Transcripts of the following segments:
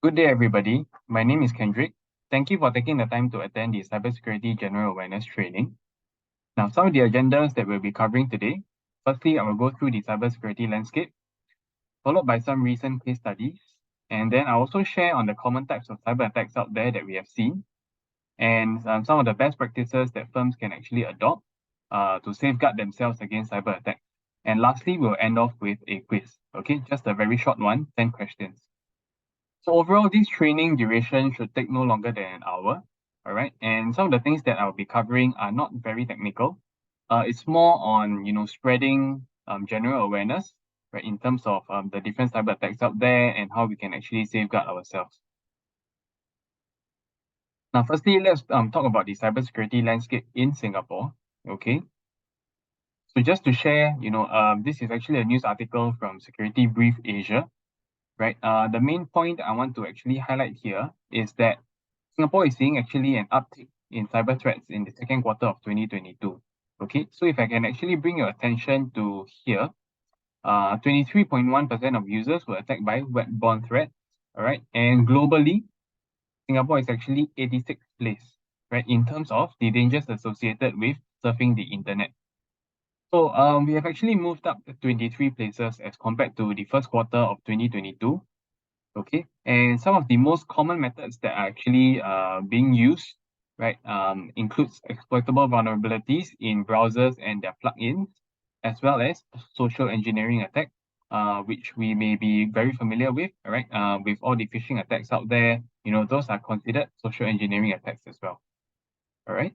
Good day, everybody. My name is Kendrick. Thank you for taking the time to attend the Cybersecurity General Awareness Training. Now, some of the agendas that we'll be covering today. Firstly, I will go through the cybersecurity landscape, followed by some recent case studies. And then I'll also share on the common types of cyber attacks out there that we have seen, and some of the best practices that firms can actually adopt to safeguard themselves against cyber attacks. And lastly, we'll end off with a quiz. Okay, just a very short one, 10 questions. So overall, this training duration should take no longer than an hour. All right. And some of the things that I'll be covering are not very technical. It's more on, spreading general awareness, right, in terms of the different cyber attacks out there and how we can actually safeguard ourselves. Now, firstly, let's talk about the cybersecurity landscape in Singapore. Okay. So just to share, this is actually a news article from Security Brief Asia, right? The main point I want to actually highlight here is that Singapore is seeing actually an uptick in cyber threats in the second quarter of 2022. Okay, so if I can actually bring your attention to here, 23.1% of users were attacked by web-borne threats. All right, and globally, Singapore is actually 86th place, right, in terms of the dangers associated with surfing the internet. So we have actually moved up 23 places as compared to the first quarter of 2022. Okay, and some of the most common methods that are actually being used, right, includes exploitable vulnerabilities in browsers and their plugins, as well as social engineering attack, which we may be very familiar with, right? With all the phishing attacks out there, those are considered social engineering attacks as well. All right.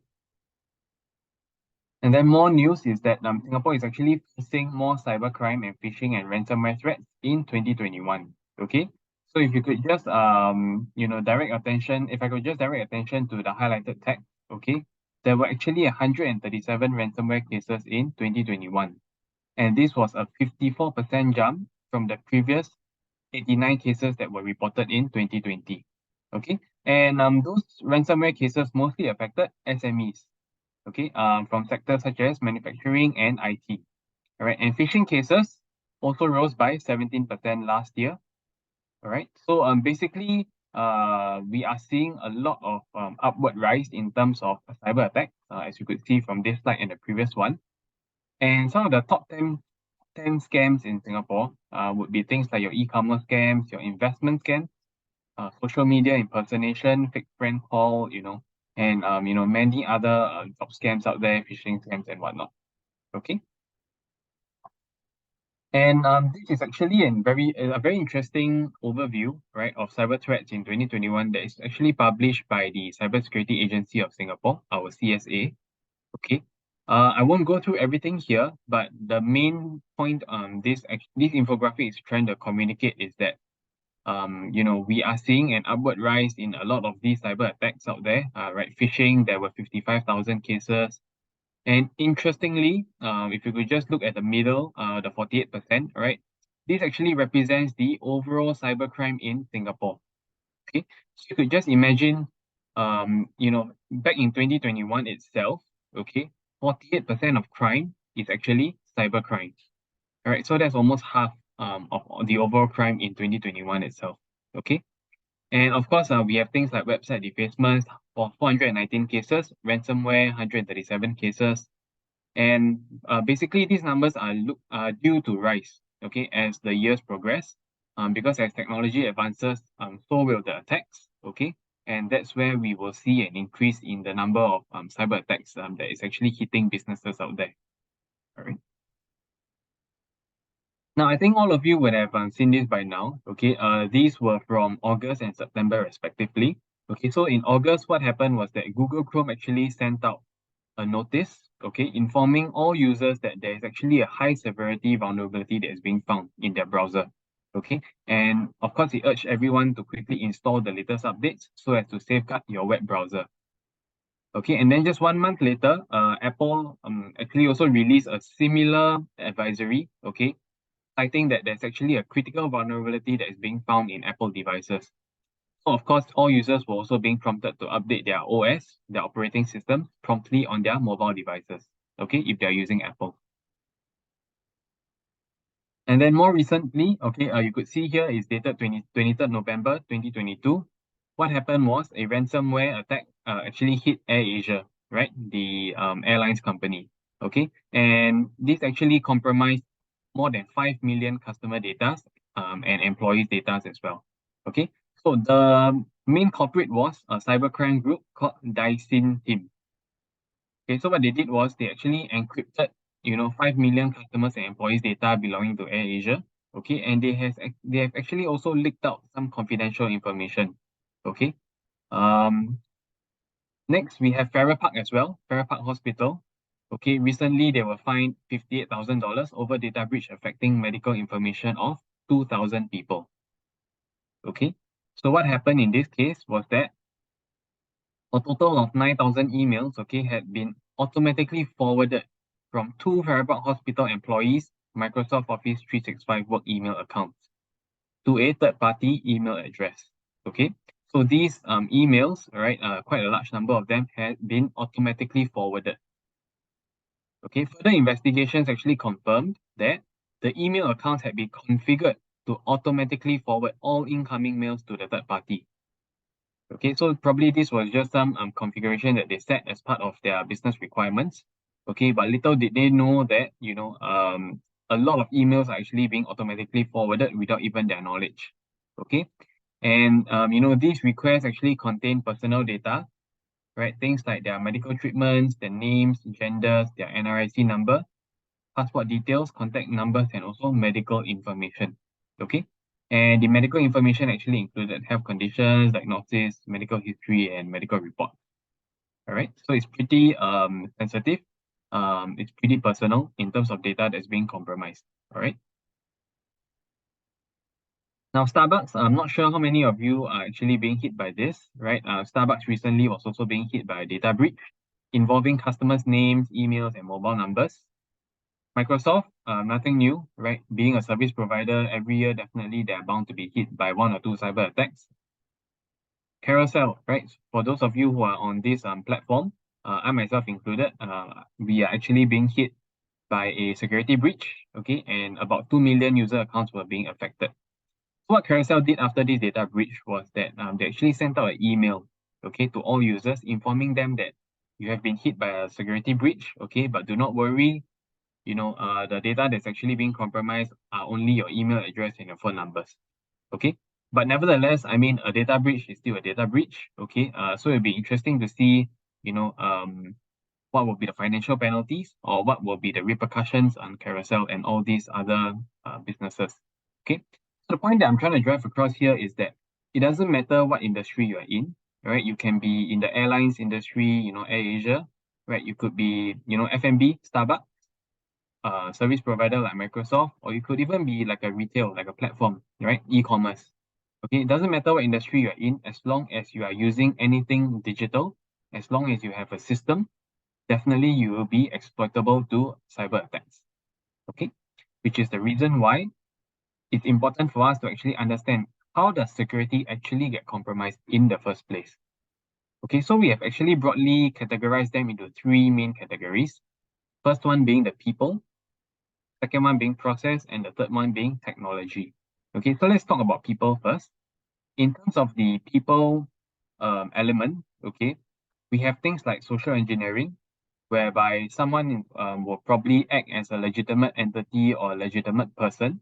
And then more news is that Singapore is actually facing more cybercrime and phishing and ransomware threats in 2021. Okay. So if you could just direct attention, if I could just direct attention to the highlighted text, okay, there were actually 137 ransomware cases in 2021. And this was a 54% jump from the previous 89 cases that were reported in 2020. Okay. And those ransomware cases mostly affected SMEs, okay, from sectors such as manufacturing and IT. All right, and phishing cases also rose by 17% last year. All right, so basically, we are seeing a lot of upward rise in terms of cyber attacks, as you could see from this slide and the previous one. And some of the top 10 scams in Singapore would be things like your e-commerce scams, your investment scams, social media impersonation, fake friend call, and many other job scams out there, phishing scams and whatnot. Okay. And this is actually a very interesting overview, right, of cyber threats in 2021 that is actually published by the Cybersecurity Agency of Singapore, our CSA. Okay. I won't go through everything here, but the main point this infographic is trying to communicate is that we are seeing an upward rise in a lot of these cyber attacks out there. Right, phishing, there were 55,000 cases. And interestingly, if you could just look at the middle, the 48%, right, this actually represents the overall cybercrime in Singapore. Okay, so you could just imagine, back in 2021 itself, okay, 48% of crime is actually cybercrime. All right, so that's almost half of the overall crime in 2021 itself. Okay, and of course, we have things like website defacements for 419 cases, ransomware 137 cases, and basically these numbers are due to rise. Okay, as the years progress, because as technology advances, so will the attacks. Okay, and that's where we will see an increase in the number of cyber attacks that is actually hitting businesses out there. All right. Now, I think all of you would have seen this by now. Okay, these were from August and September respectively. Okay, so in August, what happened was that Google Chrome actually sent out a notice, okay, informing all users that there is actually a high severity vulnerability that is being found in their browser. Okay, and of course, it urged everyone to quickly install the latest updates so as to safeguard your web browser. Okay, and then just 1 month later, Apple actually also released a similar advisory, okay, citing that there's actually a critical vulnerability that is being found in Apple devices. So of course, all users were also being prompted to update their OS, their operating system, promptly on their mobile devices, okay, if they're using Apple. And then more recently, okay, you could see here is dated 23rd November 2022. What happened was a ransomware attack actually hit AirAsia, right? The airlines company. Okay. And this actually compromised more than 5 million customer data and employees' data as well. Okay. So the main culprit was a cybercrime group called Daisin Team. Okay, so what they did was they actually encrypted, 5 million customers and employees' data belonging to AirAsia. Okay, and they have actually also leaked out some confidential information. Okay. Um, Next we have Farrer Park as well, Farrer Park Hospital. Okay, recently they were fined $58,000 over data breach affecting medical information of 2,000 people. Okay, so what happened in this case was that a total of 9,000 emails, okay, had been automatically forwarded from two Farrer Park Hospital employees' Microsoft Office 365 work email accounts to a third-party email address. Okay, so these emails, right, quite a large number of them had been automatically forwarded. Okay, further investigations actually confirmed that the email accounts had been configured to automatically forward all incoming mails to the third party. Okay, so probably this was just some configuration that they set as part of their business requirements. Okay, but little did they know that, a lot of emails are actually being automatically forwarded without even their knowledge. Okay, and these requests actually contain personal data, right? Things like their medical treatments, their names, genders, their NRIC number, passport details, contact numbers, and also medical information. Okay. And the medical information actually included health conditions, diagnosis, medical history, and medical report. All right. So it's pretty sensitive. It's pretty personal in terms of data that's being compromised. All right. Now, Starbucks, I'm not sure how many of you are actually being hit by this, right? Starbucks recently was also being hit by a data breach involving customers' names, emails, and mobile numbers. Microsoft, nothing new, right? Being a service provider, every year definitely they are bound to be hit by one or two cyber attacks. Carousel, right? For those of you who are on this platform, I myself included, we are actually being hit by a security breach, okay, and about 2 million user accounts were being affected. So what Carousel did after this data breach was that they actually sent out an email, okay, to all users informing them that you have been hit by a security breach, okay, but do not worry, the data that's actually being compromised are only your email address and your phone numbers. Okay. But nevertheless, I mean, a data breach is still a data breach. Okay. So it'll be interesting to see, you know, um, what will be the financial penalties or what will be the repercussions on Carousel and all these other businesses. Okay. So the point that I'm trying to drive across here is that it doesn't matter what industry you are in, right? You can be in the airlines industry, AirAsia, right? You could be, F&B, Starbucks, service provider like Microsoft, or you could even be like a retail, like a platform, right? E-commerce. Okay, it doesn't matter what industry you're in, as long as you are using anything digital, as long as you have a system, definitely you will be exploitable to cyber attacks. Okay, which is the reason why it's important for us to actually understand how does security actually get compromised in the first place. Okay, so we have actually broadly categorized them into three main categories. First one being the people, second one being process, and the third one being technology. Okay, so let's talk about people first. In terms of the people element, okay, we have things like social engineering, whereby someone will probably act as a legitimate entity or legitimate person,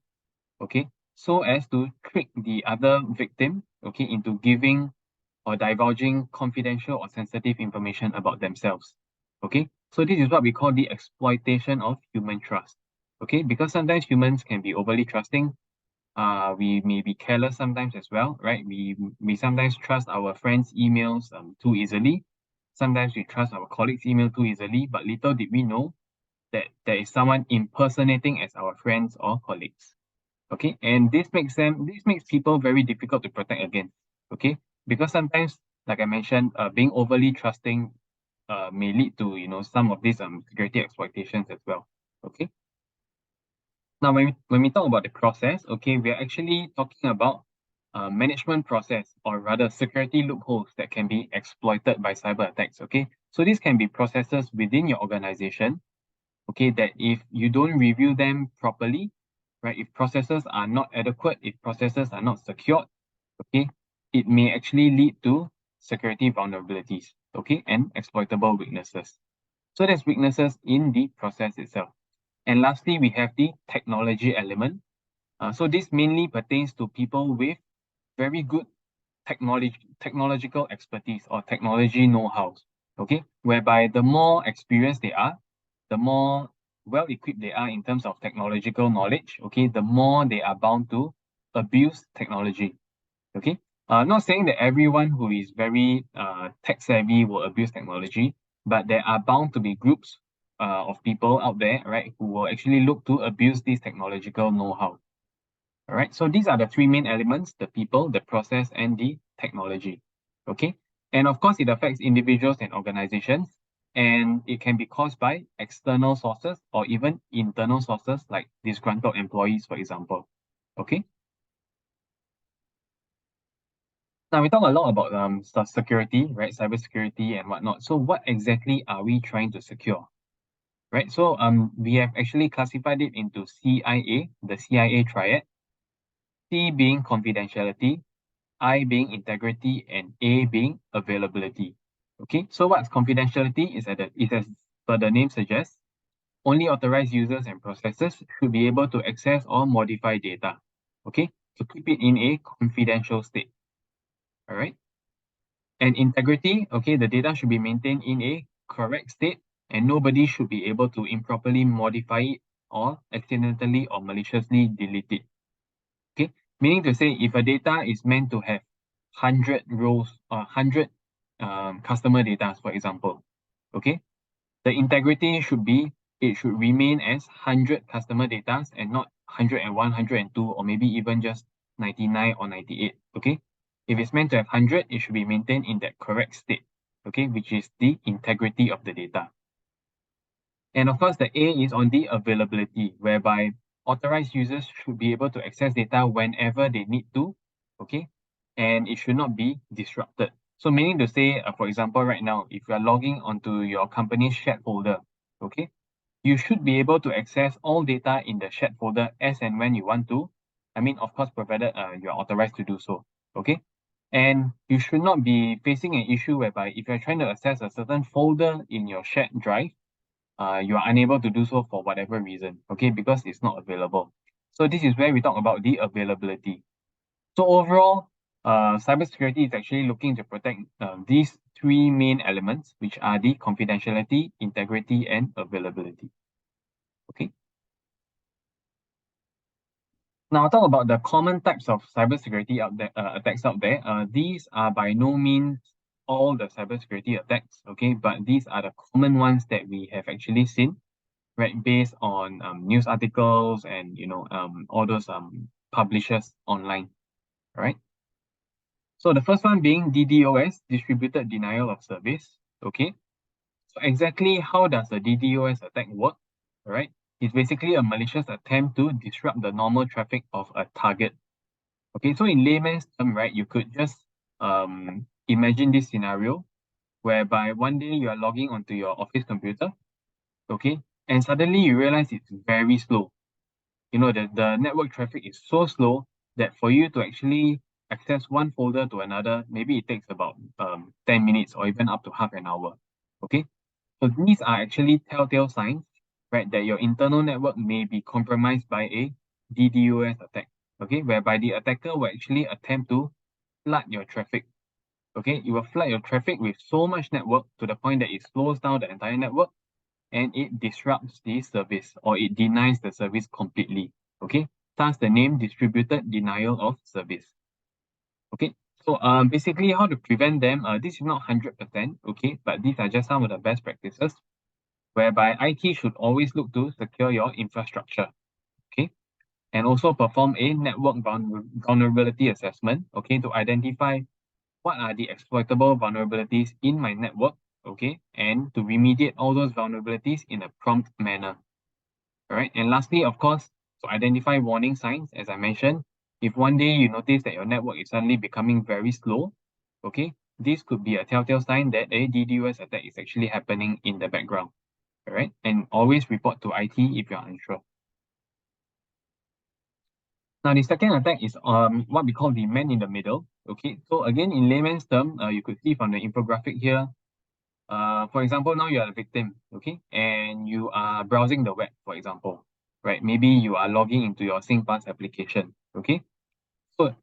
okay, so as to trick the other victim, okay, into giving or divulging confidential or sensitive information about themselves. Okay, so this is what we call the exploitation of human trust. Okay, because sometimes humans can be overly trusting. We may be careless sometimes as well, right? We sometimes trust our friends' emails too easily. Sometimes we trust our colleagues' email too easily, but little did we know that there is someone impersonating as our friends or colleagues. Okay, and this makes people very difficult to protect against. Okay, because sometimes, like I mentioned, being overly trusting may lead to some of these security exploitations as well. Okay. Now, when we talk about the process, okay, we are actually talking about management process, or rather security loopholes that can be exploited by cyber attacks. Okay, so these can be processes within your organization. Okay, that if you don't review them properly, right? If processes are not adequate, if processes are not secured, okay, it may actually lead to security vulnerabilities, okay, and exploitable weaknesses. So there's weaknesses in the process itself. And lastly, we have the technology element. So this mainly pertains to people with very good technological expertise or technology know-how, okay, whereby the more experienced they are, the more well-equipped they are in terms of technological knowledge, okay, the more they are bound to abuse technology, okay. Not saying that everyone who is very tech savvy will abuse technology, but there are bound to be groups of people out there, right, who will actually look to abuse this technological know-how. All right, so these are the three main elements: the people, the process, and the technology. Okay, and of course, it affects individuals and organizations, and it can be caused by external sources or even internal sources like disgruntled employees, for example. Okay, now we talk a lot about security, right? Cybersecurity and whatnot. So, what exactly are we trying to secure? Right, so we have actually classified it into CIA, the CIA triad, C being confidentiality, I being integrity, and A being availability. Okay, so what's confidentiality is that it as per the name suggests, only authorized users and processes should be able to access or modify data. Okay, to keep it in a confidential state. All right, and integrity, okay, the data should be maintained in a correct state, and nobody should be able to improperly modify it or accidentally or maliciously delete it. Okay, meaning to say, if a data is meant to have 100 rows or 100 customer data, for example, okay, the integrity should be, it should remain as 100 customer data and not 101, 102, or maybe even just 99 or 98. Okay, if it's meant to have 100, it should be maintained in that correct state, okay, which is the integrity of the data. And of course, the A is on the availability, whereby authorized users should be able to access data whenever they need to, okay? And it should not be disrupted. So meaning to say, for example, right now, if you are logging onto your company's shared folder, okay, you should be able to access all data in the shared folder as and when you want to. I mean, of course, provided you're authorized to do so, okay? And you should not be facing an issue whereby if you're trying to access a certain folder in your shared drive, you are unable to do so for whatever reason, okay, because it's not available. So this is where we talk about the availability. So overall, cybersecurity is actually looking to protect these three main elements, which are the confidentiality, integrity, and availability. Okay. Now I'll talk about the common types of cybersecurity out there, attacks out there. These are by no means all the cybersecurity attacks, okay, but these are the common ones that we have actually seen, right, based on news articles and all those publishers online, right? So the first one being DDoS, distributed denial of service. Okay, so exactly how does a DDoS attack work? All right, it's basically a malicious attempt to disrupt the normal traffic of a target. Okay, so in layman's term, right, you could just imagine this scenario whereby one day you are logging onto your office computer, okay, and suddenly you realize it's very slow. The network traffic is so slow that for you to actually access one folder to another, maybe it takes about 10 minutes or even up to half an hour. Okay, so these are actually telltale signs, right, that your internal network may be compromised by a DDoS attack. Okay, whereby the attacker will actually attempt to flood your traffic. Okay, it will flood your traffic with so much network to the point that it slows down the entire network and it disrupts the service or it denies the service completely. Okay, thus the name distributed denial of service. Okay, so basically how to prevent them, this is not 100%, okay, but these are just some of the best practices whereby IT should always look to secure your infrastructure, okay, and also perform a network vulnerability assessment, okay, to identify what are the exploitable vulnerabilities in my network, okay, and to remediate all those vulnerabilities in a prompt manner. All right. And lastly, of course, to identify warning signs, as I mentioned, if one day you notice that your network is suddenly becoming very slow, okay, this could be a telltale sign that a DDoS attack is actually happening in the background. All right. And always report to IT if you're unsure. Now, the second attack is what we call the man in the middle. Okay, so again, in layman's term, you could see from the infographic here. For example, now you are a victim, okay, and you are browsing the web, for example, right? Maybe you are logging into your SingPass application, okay. So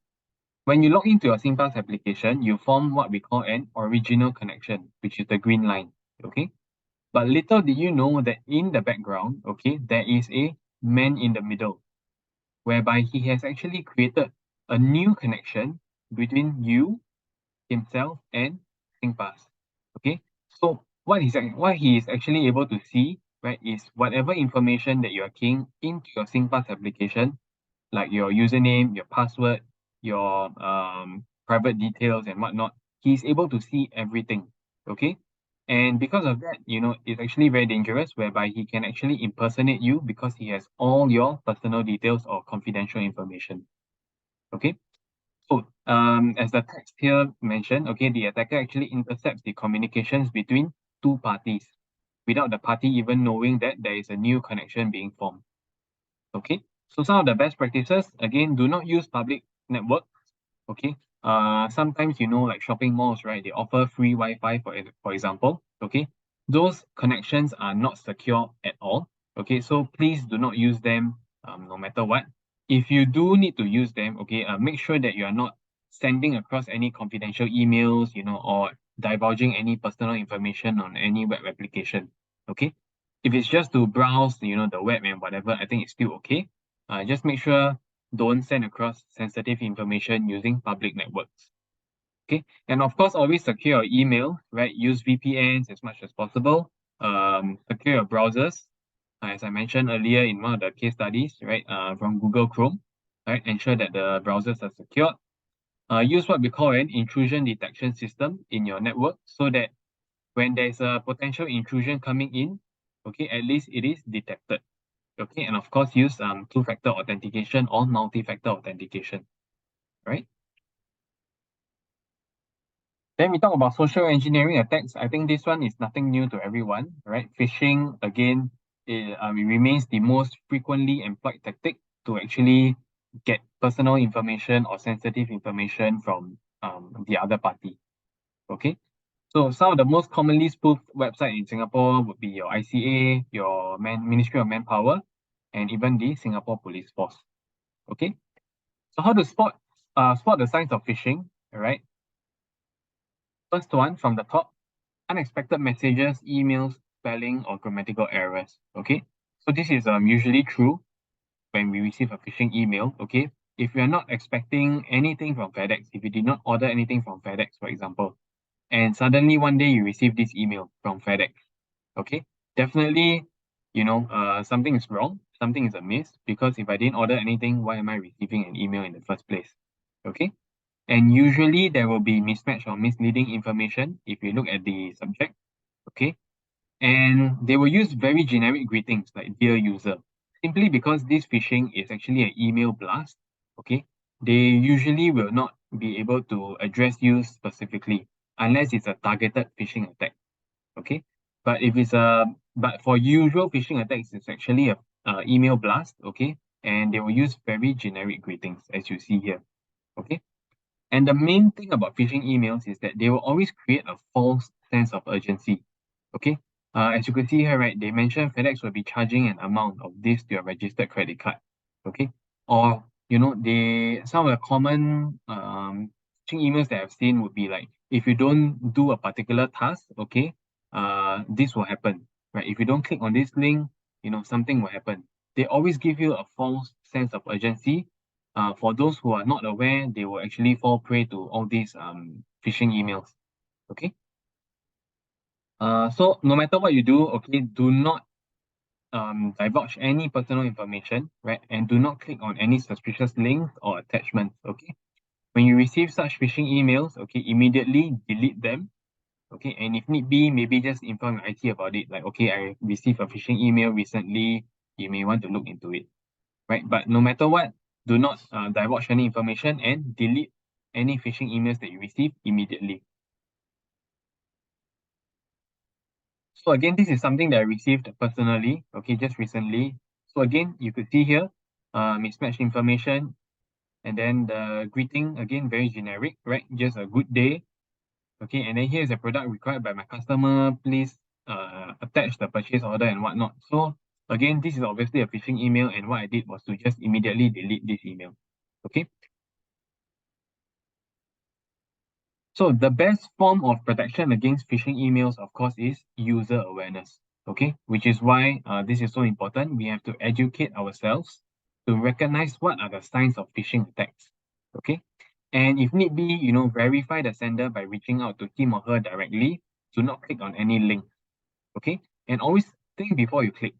when you log into your SingPass application, you form what we call an original connection, which is the green line, okay. But little did you know that in the background, okay, there is a man in the middle, whereby he has actually created a new connection between you, himself, and SingPass. Okay, so what he is actually able to see, right, is whatever information that you are keying into your SingPass application, like your username, your password, your private details and whatnot, he's able to see everything. Okay. And because of that, it's actually very dangerous, whereby he can actually impersonate you because he has all your personal details or confidential information. Okay. So, as the text here mentioned, okay, the attacker actually intercepts the communications between two parties without the party even knowing that there is a new connection being formed. Okay, so some of the best practices, again, do not use public network. Okay, sometimes like shopping malls, right? They offer free Wi-Fi for example. Okay, those connections are not secure at all. Okay, so please do not use them. No matter what. If you do need to use them, okay, make sure that you are not sending across any confidential emails, or divulging any personal information on any web application. Okay, if it's just to browse, the web and whatever, I think it's still okay. Just make sure don't send across sensitive information using public networks. Okay, and of course, always secure your email, right? Use VPNs as much as possible. Secure your browsers, as I mentioned earlier in one of the case studies, right? From Google Chrome, right? Ensure that the browsers are secured. Use what we call an intrusion detection system in your network, so that when there's a potential intrusion coming in, okay, at least it is detected. Okay, and of course, use two-factor authentication or multi-factor authentication, right? Then we talk about social engineering attacks. I think this one is nothing new to everyone, right? Phishing, again, it remains the most frequently employed tactic to actually get personal information or sensitive information from the other party. Okay, so some of the most commonly spoofed website in Singapore would be your ICA, your Ministry of Manpower, and even the Singapore Police Force. Okay, so how to spot the signs of phishing? All right, first one from the top: unexpected messages, emails, spelling, or grammatical errors. Okay, so this is usually true when we receive a phishing email. Okay, if we are not expecting anything from FedEx, if you did not order anything from FedEx, for example, and suddenly one day you receive this email from FedEx, okay, definitely, something is wrong, something is amiss, because if I didn't order anything, why am I receiving an email in the first place? Okay, and usually there will be mismatch or misleading information if you look at the subject. Okay, and they will use very generic greetings like dear user, simply because this phishing is actually an email blast. Okay, they usually will not be able to address you specifically unless it's a targeted phishing attack. Okay, but if it's a but for usual phishing attacks, it's actually a email blast. Okay, and they will use very generic greetings as you see here. Okay, and the main thing about phishing emails is that they will always create a false sense of urgency. Okay. As you can see here, right, they mentioned FedEx will be charging an amount of this to your registered credit card. Okay. Or, some of the common phishing emails that I've seen would be like, if you don't do a particular task, okay, this will happen. Right. If you don't click on this link, something will happen. They always give you a false sense of urgency. For those who are not aware, they will actually fall prey to all these phishing emails. Okay. So no matter what you do, okay, do not divulge any personal information, right? And do not click on any suspicious links or attachments. Okay. When you receive such phishing emails, okay, immediately delete them. Okay, and if need be, maybe just inform your IT about it. Like, okay, I received a phishing email recently. You may want to look into it, right? But no matter what, do not divulge any information and delete any phishing emails that you receive immediately. So again, this is something that I received personally, okay, just recently. So again, you could see here, mismatched information. And then the greeting, again, very generic, right? Just a good day. Okay, and then here's a product required by my customer. Please attach the purchase order and whatnot. So again, this is obviously a phishing email, and what I did was to just immediately delete this email. Okay. So the best form of protection against phishing emails, of course, is user awareness. Okay, which is why this is so important. We have to educate ourselves to recognize what are the signs of phishing attacks. Okay, and if need be, verify the sender by reaching out to him or her directly. Do not click on any link. Okay, and always think before you click,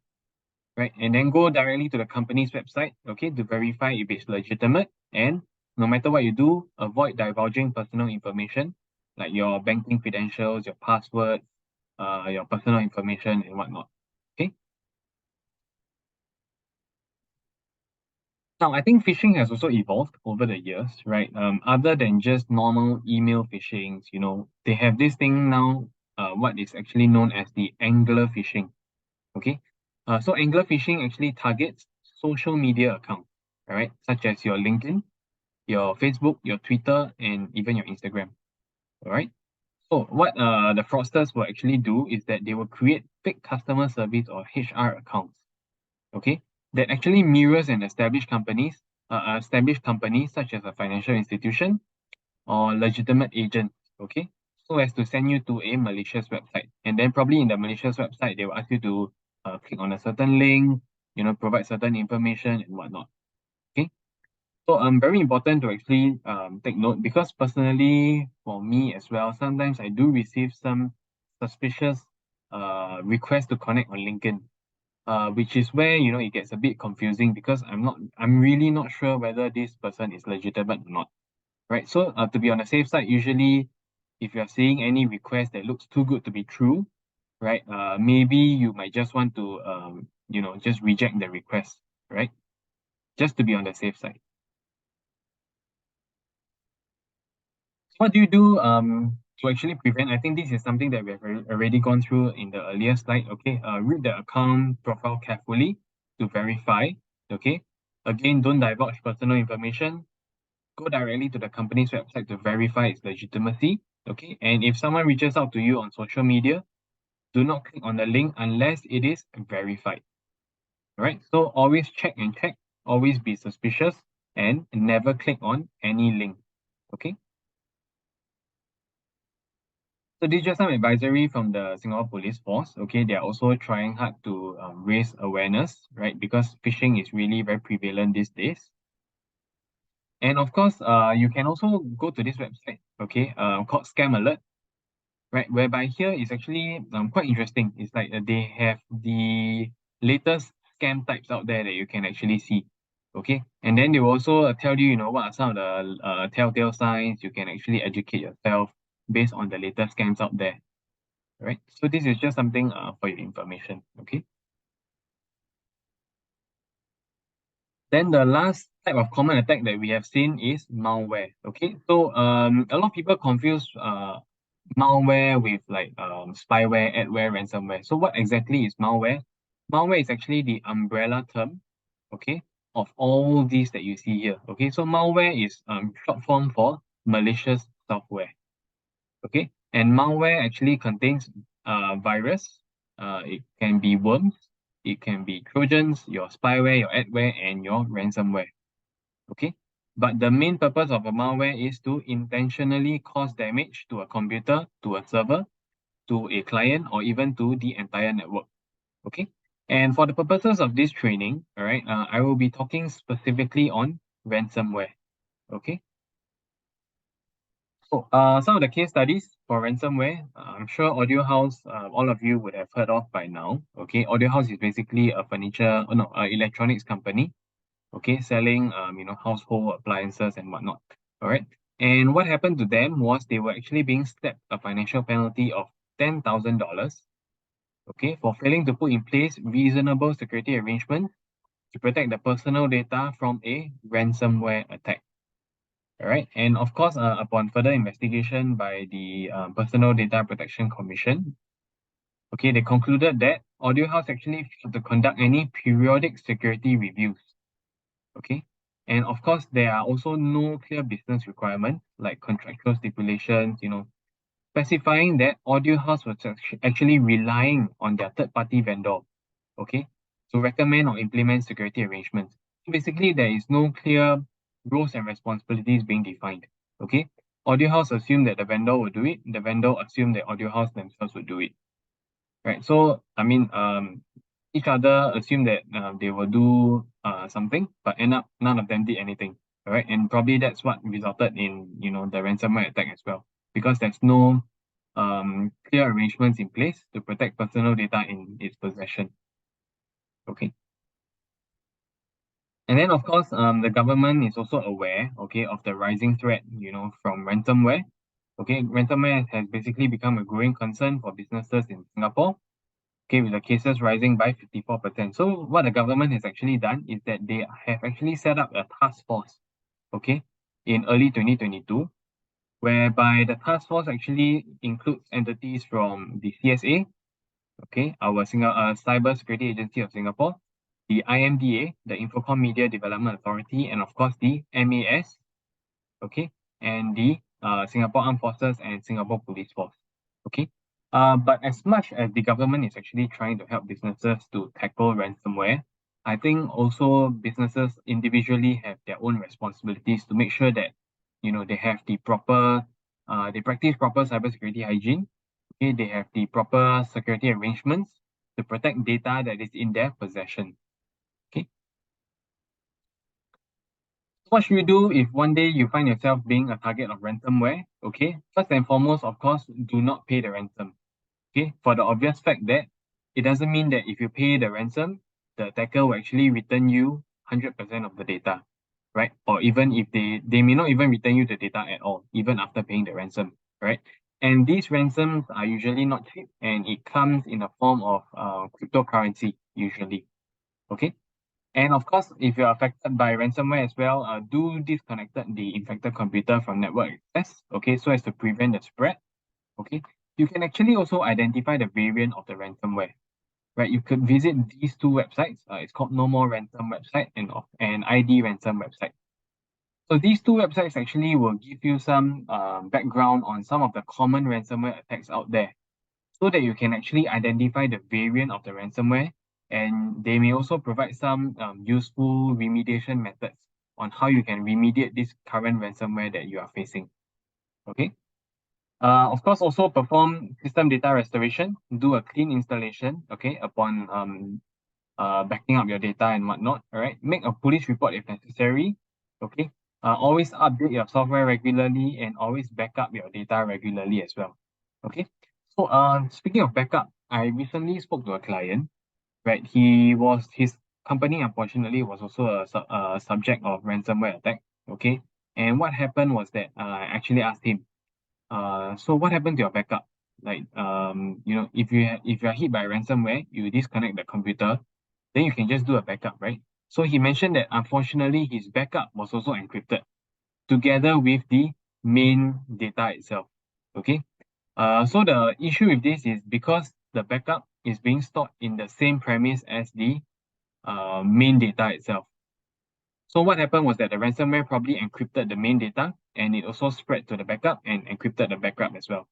right? And then go directly to the company's website, okay, to verify if it's legitimate. And no matter what you do, avoid divulging personal information like your banking credentials, your password, your personal information, and whatnot. Okay. Now, I think phishing has also evolved over the years, right? Other than just normal email phishings, they have this thing now, what is actually known as the angler phishing. Okay. So angler phishing actually targets social media accounts, all right, such as your LinkedIn, your Facebook, your Twitter, and even your Instagram. All right. So what the fraudsters will actually do is that they will create fake customer service or HR accounts, okay, that actually mirrors an established companies such as a financial institution or legitimate agent, okay, so as to send you to a malicious website. And then probably in the malicious website, they will ask you to click on a certain link, provide certain information and whatnot. Okay. So very important to actually take note, because personally for me as well, sometimes I do receive some suspicious requests to connect on LinkedIn, which is where it gets a bit confusing, because I'm really not sure whether this person is legitimate or not. Right. So to be on the safe side, usually if you're seeing any request that looks too good to be true, right? Maybe you might just want to just reject the request, right? Just to be on the safe side. What do you do to actually prevent? I think this is something that we have already gone through in the earlier slide. Okay, read the account profile carefully to verify. Okay, again, don't divulge personal information. Go directly to the company's website to verify its legitimacy. Okay, and if someone reaches out to you on social media, do not click on the link unless it is verified. All right, so always check and check, always be suspicious, and never click on any link. Okay. So this is just some advisory from the Singapore Police Force. Okay, they are also trying hard to raise awareness, right? Because phishing is really very prevalent these days. And of course, you can also go to this website, okay, called Scam Alert, right? Whereby here is actually quite interesting. It's like they have the latest scam types out there that you can actually see, okay? And then they will also tell you, what are some of the telltale signs. You can actually educate yourself based on the latest scams out there. Right? So this is just something for your information. Okay. Then the last type of common attack that we have seen is malware. Okay. So a lot of people confuse malware with like spyware, adware, ransomware. So what exactly is malware? Malware is actually the umbrella term, okay, of all these that you see here. Okay. So malware is short form for malicious software. Okay, and malware actually contains virus. It can be worms, it can be trojans, your spyware, your adware, and your ransomware. Okay, but the main purpose of a malware is to intentionally cause damage to a computer, to a server, to a client, or even to the entire network. Okay, and for the purposes of this training, all right, I will be talking specifically on ransomware. Okay. So, some of the case studies for ransomware, I'm sure Audio House, all of you would have heard of by now. Okay, Audio House is basically a electronics company. Okay, selling household appliances and whatnot. All right, and what happened to them was they were actually being slapped a financial penalty of $10,000. Okay, for failing to put in place reasonable security arrangements to protect the personal data from a ransomware attack. All right, and of course, upon further investigation by the Personal Data Protection Commission, okay, they concluded that Audio House actually failed to conduct any periodic security reviews. Okay, And of course, there are also no clear business requirements like contractual stipulations, specifying that Audio House was actually relying on their third-party vendor, okay, to recommend or implement security arrangements. So basically, there is no clear roles and responsibilities being defined, okay. Audio House assumed that the vendor would do it. The vendor assumed that Audio House themselves would do it, right? So, I mean, each other assume that they will do something, but end up none of them did anything, right? And probably that's what resulted in the ransomware attack as well, because there's no clear arrangements in place to protect personal data in its possession. Okay. And then of course, the government is also aware, okay, of the rising threat, from ransomware. Okay, ransomware has basically become a growing concern for businesses in Singapore, okay, with the cases rising by 54%. So what the government has actually done is that they have actually set up a task force, okay, in early 2022, whereby the task force actually includes entities from the CSA, okay, our Cybersecurity Agency of Singapore, the IMDA, the Infocom Media Development Authority, and of course the MAS, okay, and the Singapore Armed Forces and Singapore Police Force, okay. But as much as the government is actually trying to help businesses to tackle ransomware, I think also businesses individually have their own responsibilities to make sure that they have the proper, they practice proper cybersecurity hygiene. Okay, they have the proper security arrangements to protect data that is in their possession. Okay, what should you do if one day you find yourself being a target of ransomware? Okay, first and foremost, of course, do not pay the ransom. Okay, for the obvious fact that it doesn't mean that if you pay the ransom, the attacker will actually return you 100% of the data, right? Or even if they may not even return you the data at all, even after paying the ransom, right? And these ransoms are usually not cheap, and it comes in a form of cryptocurrency usually. Okay. And of course, if you're affected by ransomware as well, do disconnect the infected computer from network access, okay, so as to prevent the spread. Okay, you can actually also identify the variant of the ransomware, right? You could visit these two websites. It's called No More Ransom website and ID Ransom website. So these two websites actually will give you some background on some of the common ransomware attacks out there, so that you can actually identify the variant of the ransomware, and they may also provide some useful remediation methods on how you can remediate this current ransomware that you are facing. Okay. Of course, also perform system data restoration, do a clean installation, okay, upon backing up your data and whatnot, all right? Make a police report if necessary, okay? Always update your software regularly and always back up your data regularly as well, okay? So, speaking of backup, I recently spoke to a client, right? His company, unfortunately, was also a subject of ransomware attack, okay? And what happened was that I actually asked him, so what happened to your backup? Like, if you're hit by ransomware, you disconnect the computer, then you can just do a backup, right? So he mentioned that unfortunately his backup was also encrypted together with the main data itself. Okay. So the issue with this is because the backup is being stored in the same premise as the main data itself. So what happened was that the ransomware probably encrypted the main data, and it also spread to the backup and encrypted the backup as well.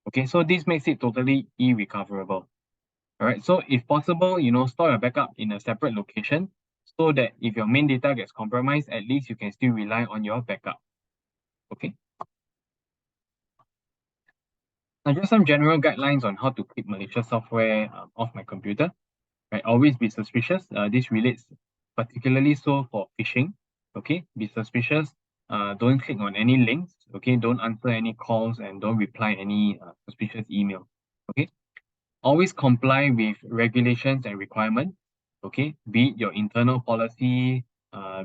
Okay, so this makes it totally irrecoverable. All right, so if possible, store your backup in a separate location so that if your main data gets compromised, at least you can still rely on your backup. Okay. Now, just some general guidelines on how to keep malicious software off my computer. Right, always be suspicious. This relates particularly so for phishing. Okay, be suspicious. Don't click on any links. Okay, don't answer any calls and don't reply any suspicious email. Okay, always comply with regulations and requirements. Okay, be it your internal policy,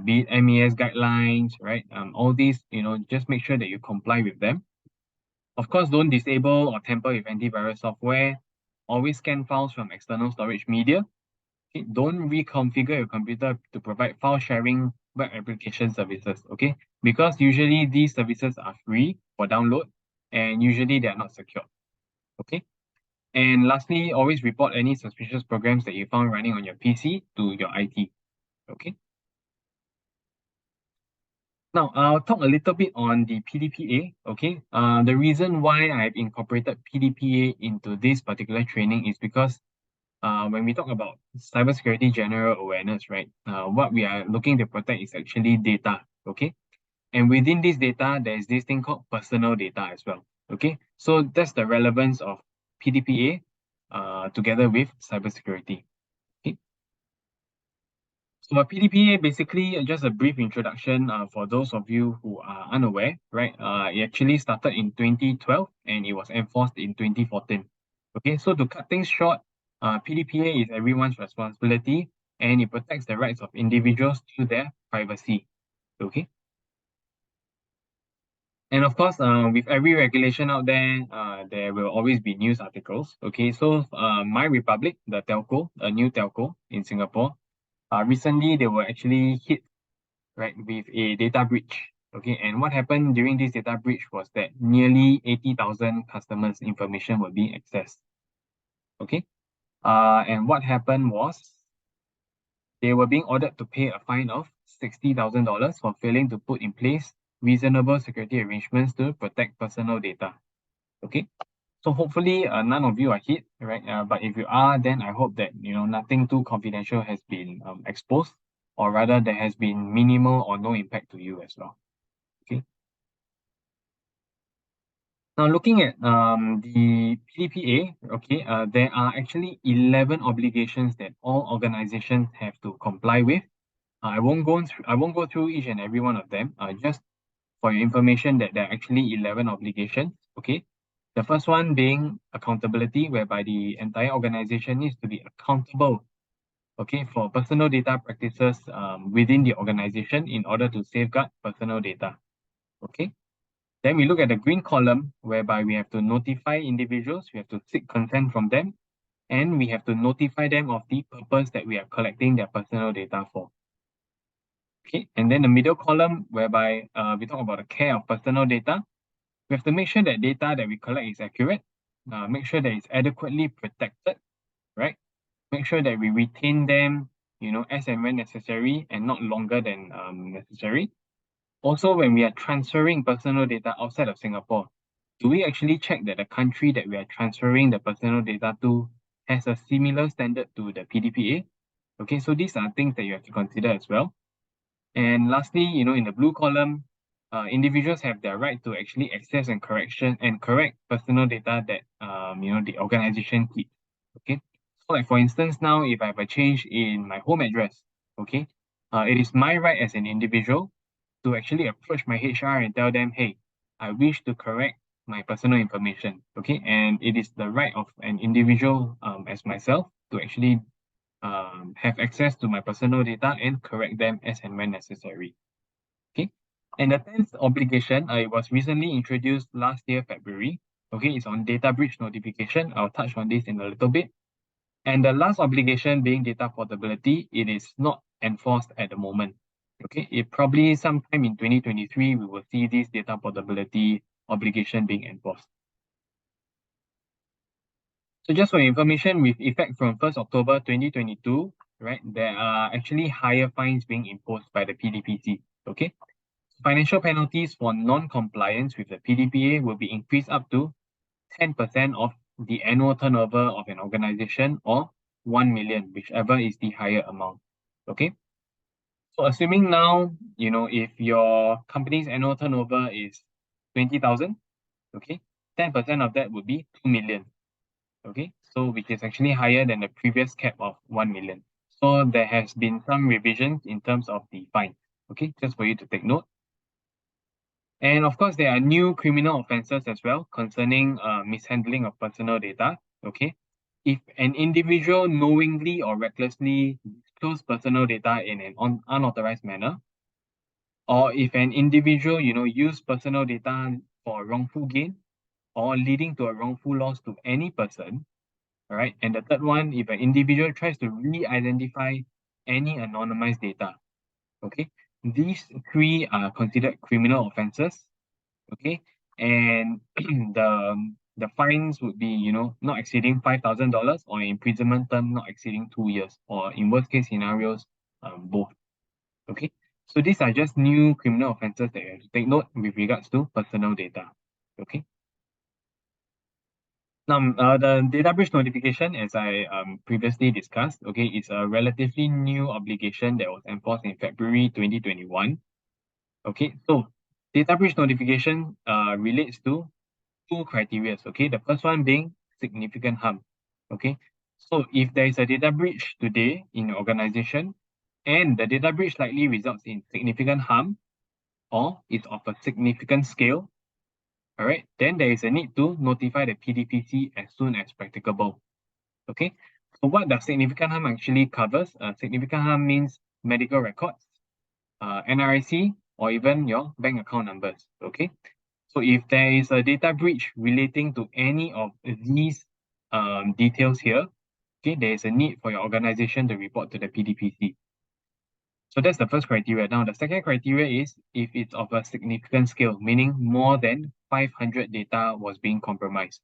be it MES guidelines, right? All these, just make sure that you comply with them. Of course, don't disable or tamper with antivirus software. Always scan files from external storage media. Okay, don't reconfigure your computer to provide file sharing web application services, okay? Because usually these services are free for download and usually they are not secure, okay? And lastly, always report any suspicious programs that you found running on your PC to your IT, okay? Now, I'll talk a little bit on the PDPA. Okay. The reason why I've incorporated PDPA into this particular training is because when we talk about cybersecurity general awareness, right, what we are looking to protect is actually data. Okay. And within this data, there's this thing called personal data as well. Okay. So that's the relevance of PDPA together with cybersecurity. Okay. So PDPA basically just a brief introduction for those of you who are unaware, right? It actually started in 2012 and it was enforced in 2014. Okay, so to cut things short, PDPA is everyone's responsibility and it protects the rights of individuals to their privacy. Okay, and of course, with every regulation out there will always be news articles. Okay, so My Republic, the telco, a new telco in Singapore, recently they were actually hit right, with a data breach. Okay, and what happened during this data breach was that nearly 80,000 customers' information were being accessed. Okay, and what happened was they were being ordered to pay a fine of $60,000 for failing to put in place reasonable security arrangements to protect personal data. Okay, so hopefully none of you are hit, right? But if you are, then I hope that nothing too confidential has been exposed, or rather there has been minimal or no impact to you as well. Okay. Now, looking at the PDPA, okay, there are actually 11 obligations that all organizations have to comply with. I won't go through each and every one of them. Just for your information, that there are actually 11 obligations. Okay, the first one being accountability, whereby the entire organization needs to be accountable. Okay, for personal data practices within the organization in order to safeguard personal data. Okay. Then we look at the green column, whereby we have to notify individuals, we have to seek consent from them, and we have to notify them of the purpose that we are collecting their personal data for. Okay, and then the middle column, whereby we talk about the care of personal data, we have to make sure that data that we collect is accurate, make sure that it's adequately protected, right? Make sure that we retain them, as and when necessary and not longer than necessary. Also, when we are transferring personal data outside of Singapore, do we actually check that the country that we are transferring the personal data to has a similar standard to the PDPA? Okay, so these are things that you have to consider as well. And lastly, in the blue column, individuals have their right to actually access and correct personal data that the organization keeps. Okay, so like for instance, now if I have a change in my home address, okay, it is my right as an individual to actually approach my HR and tell them, hey, I wish to correct my personal information. Okay, and it is the right of an individual as myself to actually have access to my personal data and correct them as and when necessary. Okay. And the 10th obligation, it was recently introduced last year, February. Okay, it's on data breach notification. I'll touch on this in a little bit. And the last obligation being data portability, it is not enforced at the moment. Okay, it probably sometime in 2023, we will see this data portability obligation being enforced. So just for information, with effect from 1st October 2022, right, there are actually higher fines being imposed by the PDPC. Okay, financial penalties for non-compliance with the PDPA will be increased up to 10% of the annual turnover of an organization, or 1 million, whichever is the higher amount. Okay. So assuming now, if your company's annual turnover is 20,000, okay, 10% of that would be 2 million. Okay, so which is actually higher than the previous cap of 1 million. So there has been some revisions in terms of the fine. Okay, just for you to take note. And of course, there are new criminal offenses as well concerning mishandling of personal data. Okay, if an individual knowingly or recklessly disclose personal data in an unauthorized manner, or if an individual, use personal data for wrongful gain or leading to a wrongful loss to any person, all right. And the third one, if an individual tries to re-identify any anonymized data, okay, these three are considered criminal offenses. Okay, and the fines would be not exceeding $5,000 or imprisonment term not exceeding 2 years, or in worst case scenarios both. Okay, So these are just new criminal offences that you have to take note with regards to personal data. Okay. Now, the data breach notification, as I previously discussed, okay, is a relatively new obligation that was enforced in February 2021. Okay, so data breach notification relates to two criteria. Okay, the first one being significant harm. Okay, so if there is a data breach today in your organization and the data breach likely results in significant harm or is of a significant scale, all right, then there is a need to notify the PDPC as soon as practicable. Okay, so what does significant harm actually covers? Significant harm means medical records, NRIC, or even your bank account numbers. Okay, so if there is a data breach relating to any of these details here, okay, there is a need for your organization to report to the PDPC. So that's the first criteria. Now, the second criteria is if it's of a significant scale, meaning more than 500 data was being compromised.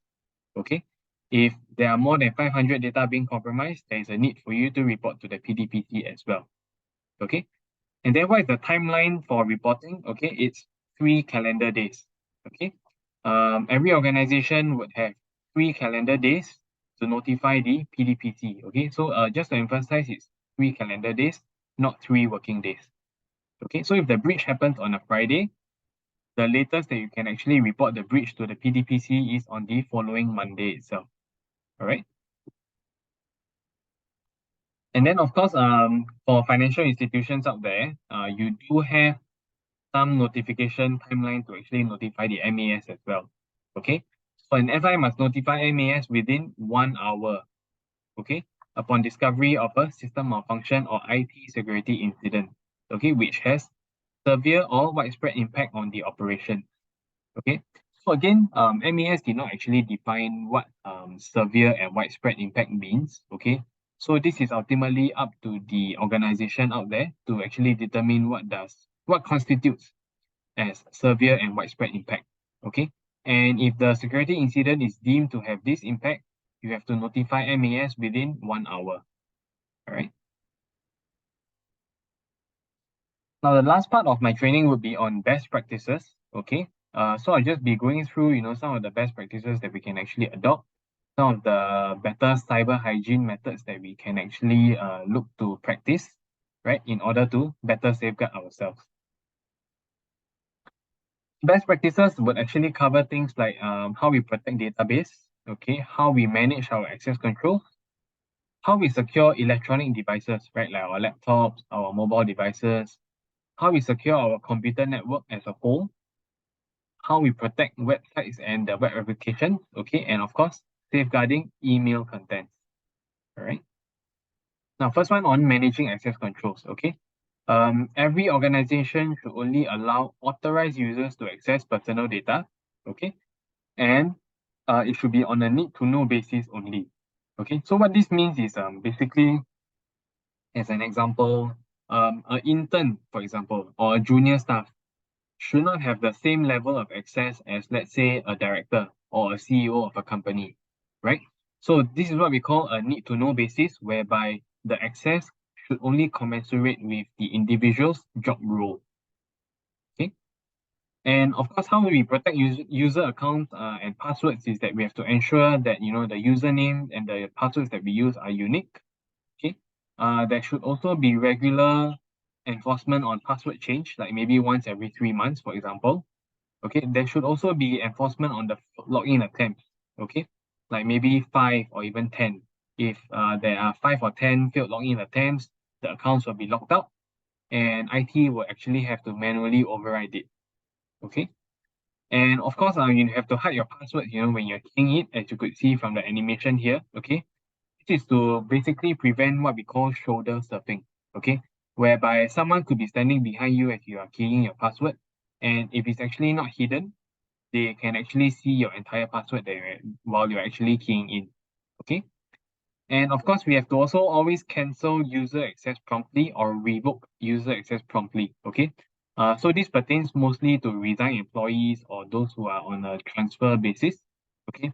Okay, if there are more than 500 data being compromised, there is a need for you to report to the PDPC as well. Okay, and then what is the timeline for reporting? Okay, it's 3 calendar days. Okay, every organization would have 3 calendar days to notify the PDPC. Okay, so just to emphasize, it's 3 calendar days, not 3 working days. Okay, so if the breach happens on a Friday, the latest that you can actually report the breach to the PDPC is on the following Monday itself. All right. And then, of course, for financial institutions out there, you do have some notification timeline to actually notify the MAS as well. Okay, so an FI must notify MAS within 1 hour. Okay, upon discovery of a system malfunction or IT security incident. Okay, which has severe or widespread impact on the operation. Okay, so again, MAS did not actually define what severe and widespread impact means. Okay, so this is ultimately up to the organization out there to actually determine what constitutes as severe and widespread impact. Okay, and if the security incident is deemed to have this impact, you have to notify MAS within 1 hour. All right. Now, the last part of my training would be on best practices. Okay. So I'll just be going through, some of the best practices that we can actually adopt, some of the better cyber hygiene methods that we can actually look to practice, right, in order to better safeguard ourselves. Best practices would actually cover things like how we protect database, okay, how we manage our access control, how we secure electronic devices, right, like our laptops, our mobile devices, how we secure our computer network as a whole, how we protect websites and the web applications, okay, and of course, safeguarding email contents. All right. Now, first one on managing access controls, okay. Every organization should only allow authorized users to access personal data, okay, and it should be on a need-to-know basis only. Okay, so what this means is basically, as an example, an intern, for example, or a junior staff should not have the same level of access as, let's say, a director or a CEO of a company, right? So this is what we call a need-to-know basis, whereby the access should only commensurate with the individual's job role. Okay. And of course, how we protect user accounts and passwords is that we have to ensure that the username and the passwords that we use are unique. Okay. There should also be regular enforcement on password change, like maybe once every 3 months, for example. Okay. There should also be enforcement on the login attempts. Okay. Like maybe 5 or even 10. If there are 5 or 10 failed login attempts, the accounts will be locked out, and IT will actually have to manually override it. Okay. And of course, you have to hide your password, when you're keying it, as you could see from the animation here, okay? This is to basically prevent what we call shoulder surfing, okay? Whereby someone could be standing behind you as you are keying your password, and if it's actually not hidden, they can actually see your entire password there while you're actually keying in, okay? And of course, we have to also always cancel user access promptly or revoke user access promptly, okay? So this pertains mostly to resigned employees or those who are on a transfer basis, okay?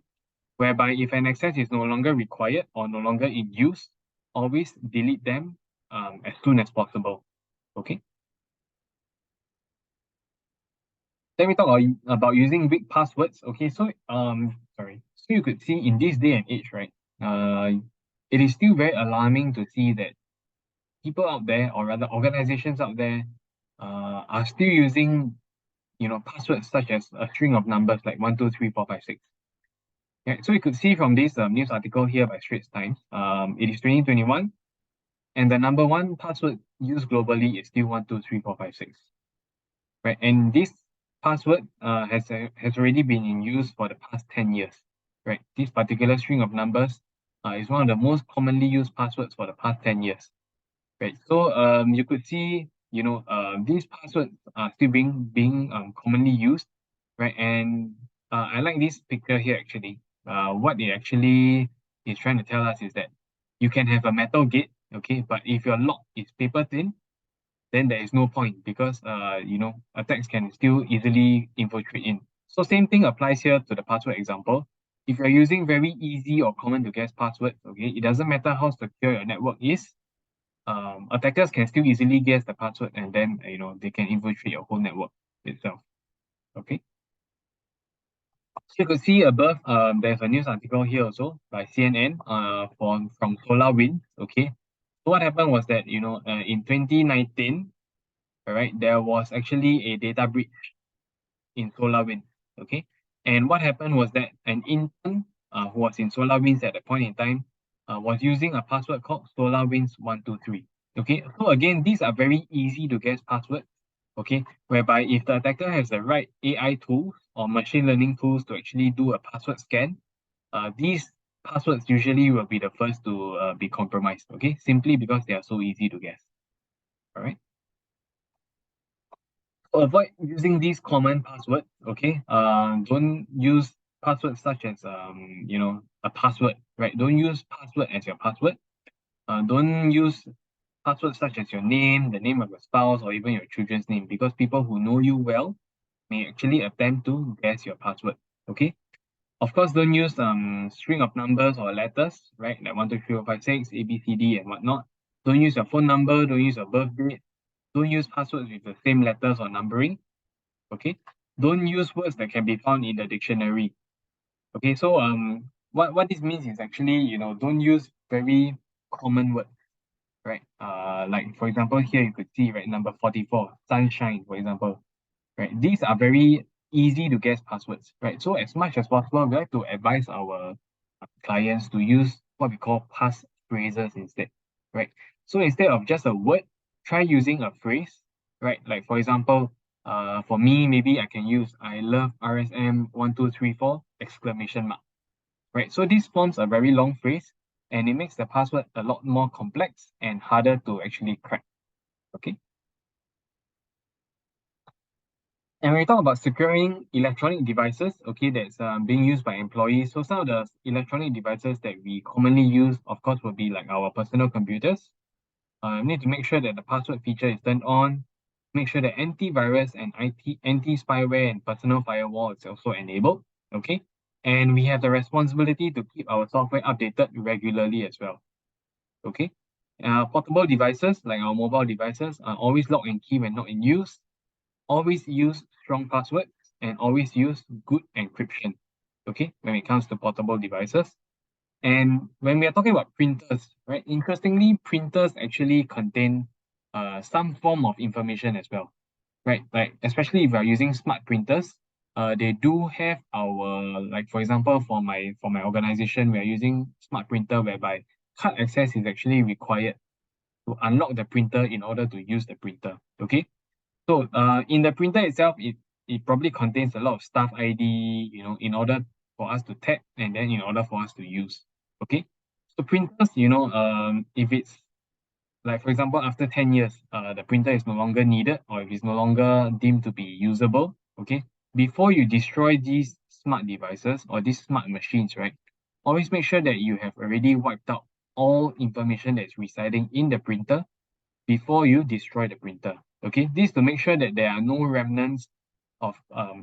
Whereby if an access is no longer required or no longer in use, always delete them as soon as possible, okay? Then we talk about using weak passwords. Okay, so so you could see in this day and age, right? It is still very alarming to see that people out there, or rather organizations out there, are still using, passwords such as a string of numbers like 1, 2, 3, 4, 5, 6. Yeah, so you could see from this news article here by Straits Times, it is 2021, and the number one password used globally is still 1, 2, 3, 4, 5, 6. Right? And this password has already been in use for the past 10 years. Right? This particular string of numbers is one of the most commonly used passwords for the past 10 years. Right? So you could see, these passwords are still being commonly used, right? And I like this picture here actually. What it actually is trying to tell us is that you can have a metal gate, okay, but if your lock is paper thin, then there is no point because attacks can still easily infiltrate in. So same thing applies here to the password example. If you're using very easy or common to guess passwords, okay, it doesn't matter how secure your network is, attackers can still easily guess the password, and then they can infiltrate your whole network itself. Okay. So you could see above, there's a news article here also by CNN, from SolarWinds. Okay. So what happened was that in 2019, all right, there was actually a data breach in SolarWinds. Okay. And what happened was that an intern who was in SolarWinds at that point in time was using a password called SolarWinds123. Okay. So again, these are very easy to guess passwords. Okay. Whereby if the attacker has the right AI tools or machine learning tools to actually do a password scan, these passwords usually will be the first to be compromised. Okay. Simply because they are so easy to guess. All right. Avoid using these common passwords. Okay. Don't use passwords such as a password, right? Don't use password as your password. Don't use passwords such as your name, the name of your spouse, or even your children's name, because people who know you well may actually attempt to guess your password. Okay. Of course, don't use string of numbers or letters, right? Like 1, 2, 3, 4, 5, 6, A, B, C, D, and whatnot. Don't use your phone number. Don't use your birth date. Don't use passwords with the same letters or numbering. Okay. Don't use words that can be found in the dictionary. Okay. So what this means is actually, don't use very common words, right? Like for example, here you could see, right, number 44, sunshine, for example, right? These are very easy to guess passwords, right? So as much as possible, we like to advise our clients to use what we call pass phrases instead, right? So instead of just a word, try using a phrase, right? Like for example, for me, maybe I can use "I love RSM 1234 exclamation mark," right? So this forms a very long phrase, and it makes the password a lot more complex and harder to actually crack. Okay. And when we talk about securing electronic devices, okay, that's being used by employees. So some of the electronic devices that we commonly use, of course, will be like our personal computers. Need to make sure that the password feature is turned on. Make sure that antivirus and anti-spyware and personal firewall is also enabled. Okay. And we have the responsibility to keep our software updated regularly as well. Okay. Portable devices like our mobile devices are always locked and key when not in use. Always use strong passwords and always use good encryption. Okay, when it comes to portable devices. And when we are talking about printers, right? Interestingly, printers actually contain some form of information as well, right? Like especially if we are using smart printers, they do have our, like for example, for my organization, we are using smart printer whereby card access is actually required to unlock the printer in order to use the printer. Okay. So in the printer itself, it probably contains a lot of staff ID, in order for us to tap and then in order for us to use. Okay. So printers, if it's like for example, after 10 years, the printer is no longer needed or if it's no longer deemed to be usable, okay, before you destroy these smart devices or these smart machines, right, always make sure that you have already wiped out all information that's residing in the printer before you destroy the printer. Okay, this to make sure that there are no remnants of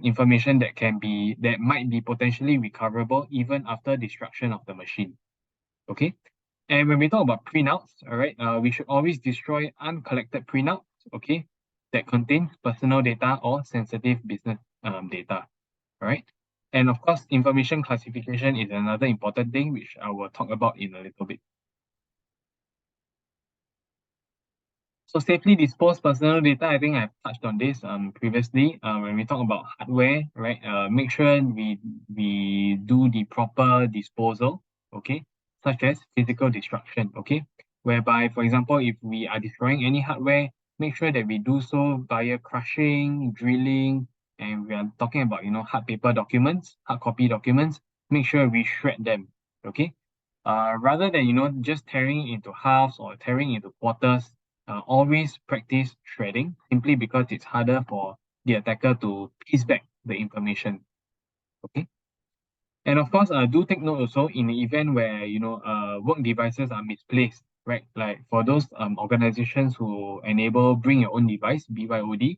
information that might be potentially recoverable even after destruction of the machine. Okay, and when we talk about printouts, all right, we should always destroy uncollected printouts. Okay, that contains personal data or sensitive business data, right? And of course, information classification is another important thing, which I will talk about in a little bit. So safely disposed personal data, I think I've touched on this previously. When we talk about hardware, right? Make sure we do the proper disposal, okay? Such as physical destruction, okay? Whereby, for example, if we are destroying any hardware, make sure that we do so via crushing, drilling, and we are talking about, hard paper documents, hard copy documents. Make sure we shred them, okay? Rather than, just tearing into halves or tearing into quarters, always practice shredding simply because it's harder for the attacker to piece back the information. Okay. And of course, do take note also in the event where work devices are misplaced, right? Like for those organizations who enable bring your own device (BYOD),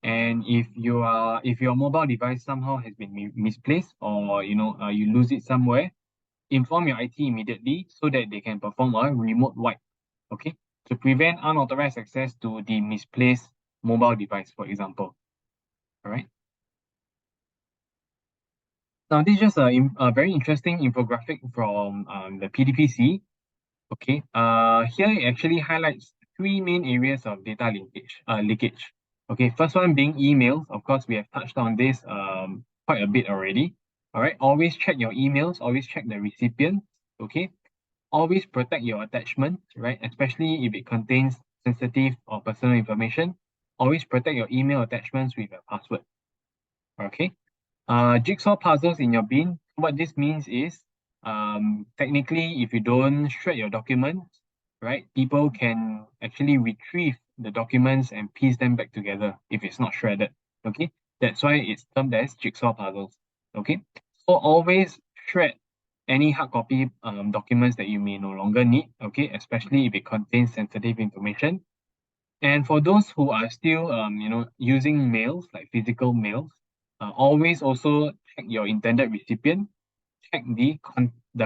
and if your mobile device somehow has been misplaced or you lose it somewhere, inform your IT immediately so that they can perform a remote wipe, okay, to prevent unauthorized access to the misplaced mobile device, for example. All right. Now, this is just a very interesting infographic from the PDPC. Okay. Here it actually highlights three main areas of data leakage. Okay. First one being emails. Of course, we have touched on this quite a bit already. All right. Always check your emails. Always check the recipient. Okay. Always protect your attachment, right? Especially if it contains sensitive or personal information. Always protect your email attachments with a password. Okay. Jigsaw puzzles in your bin. What this means is, technically, if you don't shred your documents, right, people can actually retrieve the documents and piece them back together if it's not shredded. Okay. That's why it's termed as jigsaw puzzles. Okay. So always shred any hard copy documents that you may no longer need. Okay. Especially if it contains sensitive information. And for those who are still, using mails, like physical mails, always also check your intended recipient, check the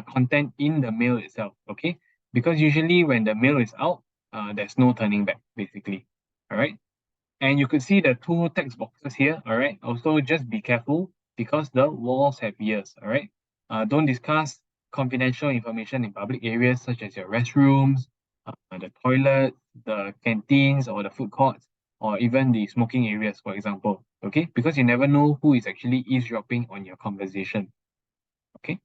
content in the mail itself, okay? Because usually when the mail is out, there's no turning back, basically. All right. And you could see the two text boxes here, all right? Also, just be careful because the walls have ears, all right? Don't discuss confidential information in public areas such as your restrooms, the toilets, the canteens, or the food courts, or even the smoking areas, for example, okay? Because you never know who is actually eavesdropping on your conversation, okay?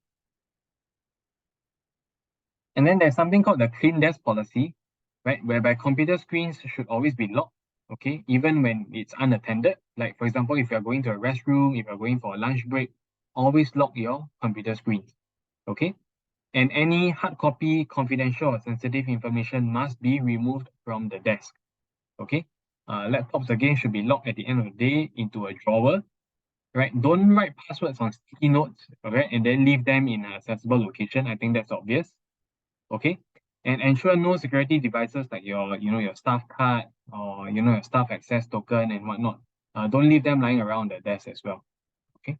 And then there's something called the clean desk policy, right? Whereby computer screens should always be locked, okay? Even when it's unattended. Like, for example, if you're going to a restroom, if you're going for a lunch break, always lock your computer screens, okay? And any hard copy, confidential, or sensitive information must be removed from the desk, okay? Laptops, again, should be locked at the end of the day into a drawer, right? Don't write passwords on sticky notes, okay? And then leave them in an accessible location. I think that's obvious. Okay, and ensure no security devices like your staff card or your staff access token and whatnot. Don't leave them lying around the desk as well. Okay.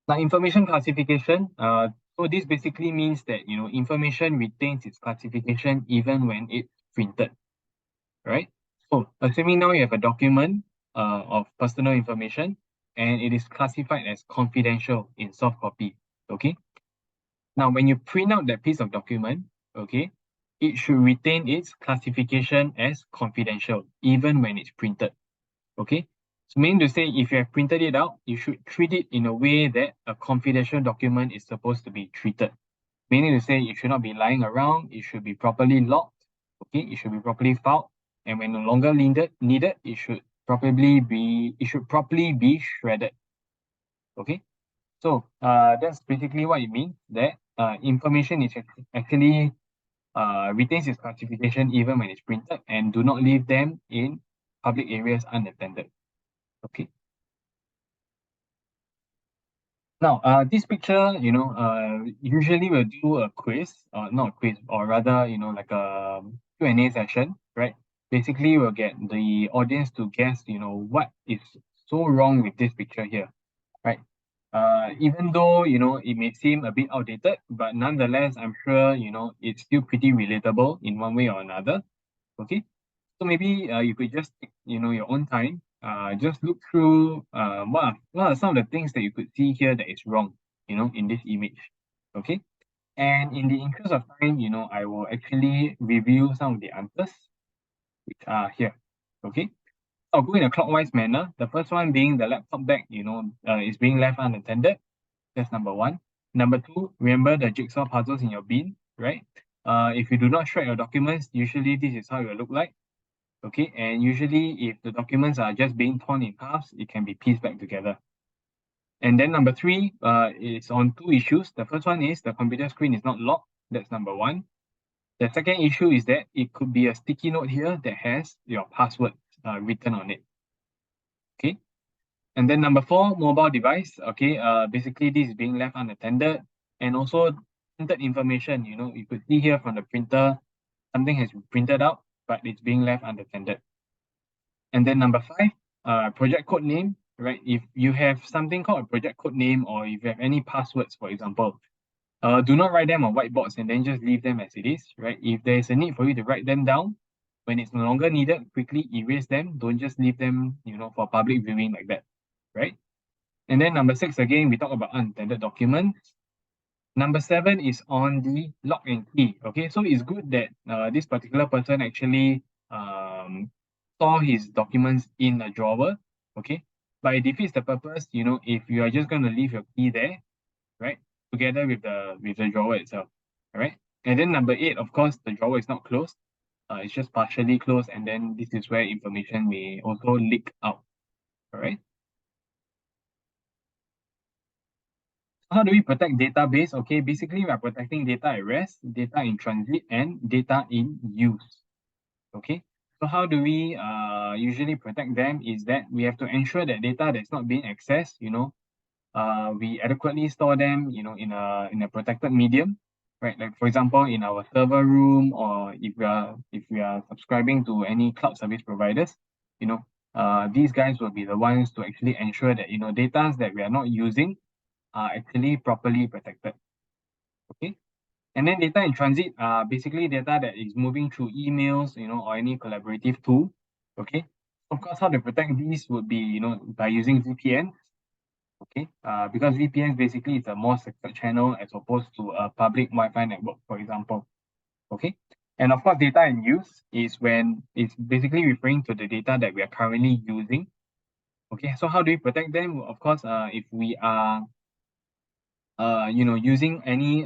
Now, information classification. So this basically means that information retains its classification even when it's printed, right? So assuming now you have a document of personal information and it is classified as confidential in soft copy. Okay. Now, when you print out that piece of document, okay, it should retain its classification as confidential, even when it's printed. Okay. So meaning to say, if you have printed it out, you should treat it in a way that a confidential document is supposed to be treated. Meaning to say, it should not be lying around, it should be properly locked, okay, it should be properly filed, and when no longer needed, it should properly be shredded. Okay. So that's basically what it means that information is actually retains its classification even when it's printed and do not leave them in public areas unattended. Okay. Now, this picture, usually we'll do a quiz, not a quiz, or rather, like a Q&A session, right? Basically, we'll get the audience to guess, what is so wrong with this picture here, right? Even though, it may seem a bit outdated, but nonetheless, I'm sure, it's still pretty relatable in one way or another. Okay. So maybe you could just take, your own time just look through what are some of the things that you could see here that is wrong, in this image. Okay. And in the interest of time, I will actually review some of the answers which are here. Okay. I'll go in a clockwise manner. The first one being the laptop bag, is being left unattended. That's number one. Number two, remember the jigsaw puzzles in your bin, right? If you do not shred your documents, usually this is how it will look like. Okay, and usually if the documents are just being torn in halves, it can be pieced back together. And then number three, is on two issues. The first one is the computer screen is not locked. That's number one. The second issue is that it could be a sticky note here that has your password written on it. Okay. And then number four, mobile device. Okay. Basically this is being left unattended, and also printed information. You could see here from the printer, something has been printed out, but it's being left unattended. And then number five, project code name, right? If you have something called a project code name, or if you have any passwords, for example, do not write them on whiteboards and then just leave them as it is, right? If there is a need for you to write them down, when it's no longer needed, quickly erase them. Don't just leave them, for public viewing like that, right? And then number six, again, we talk about unintended documents. Number seven is on the lock and key. Okay, so it's good that this particular person actually store his documents in a drawer. Okay, but it defeats the purpose. If you are just going to leave your key there, right, together with the drawer itself. All right, and then number eight, of course, the drawer is not closed. It's just partially closed, and then this is where information may also leak out. All right. How do we protect database? Okay, basically we are protecting data at rest, data in transit, and data in use. Okay, so how do we usually protect them is that we have to ensure that data that's not being accessed, we adequately store them, in a protected medium, right? Like for example, in our server room, or if we are subscribing to any cloud service providers, these guys will be the ones to actually ensure that data that we are not using are actually properly protected. Okay. And then data in transit are basically data that is moving through emails, or any collaborative tool. Okay. Of course, how to protect these would be, by using VPN. Okay. Because VPN basically is a more secure channel as opposed to a public Wi-Fi network, for example. Okay. And of course, data in use is when it's basically referring to the data that we are currently using. Okay. So how do we protect them? Of course, if we are using any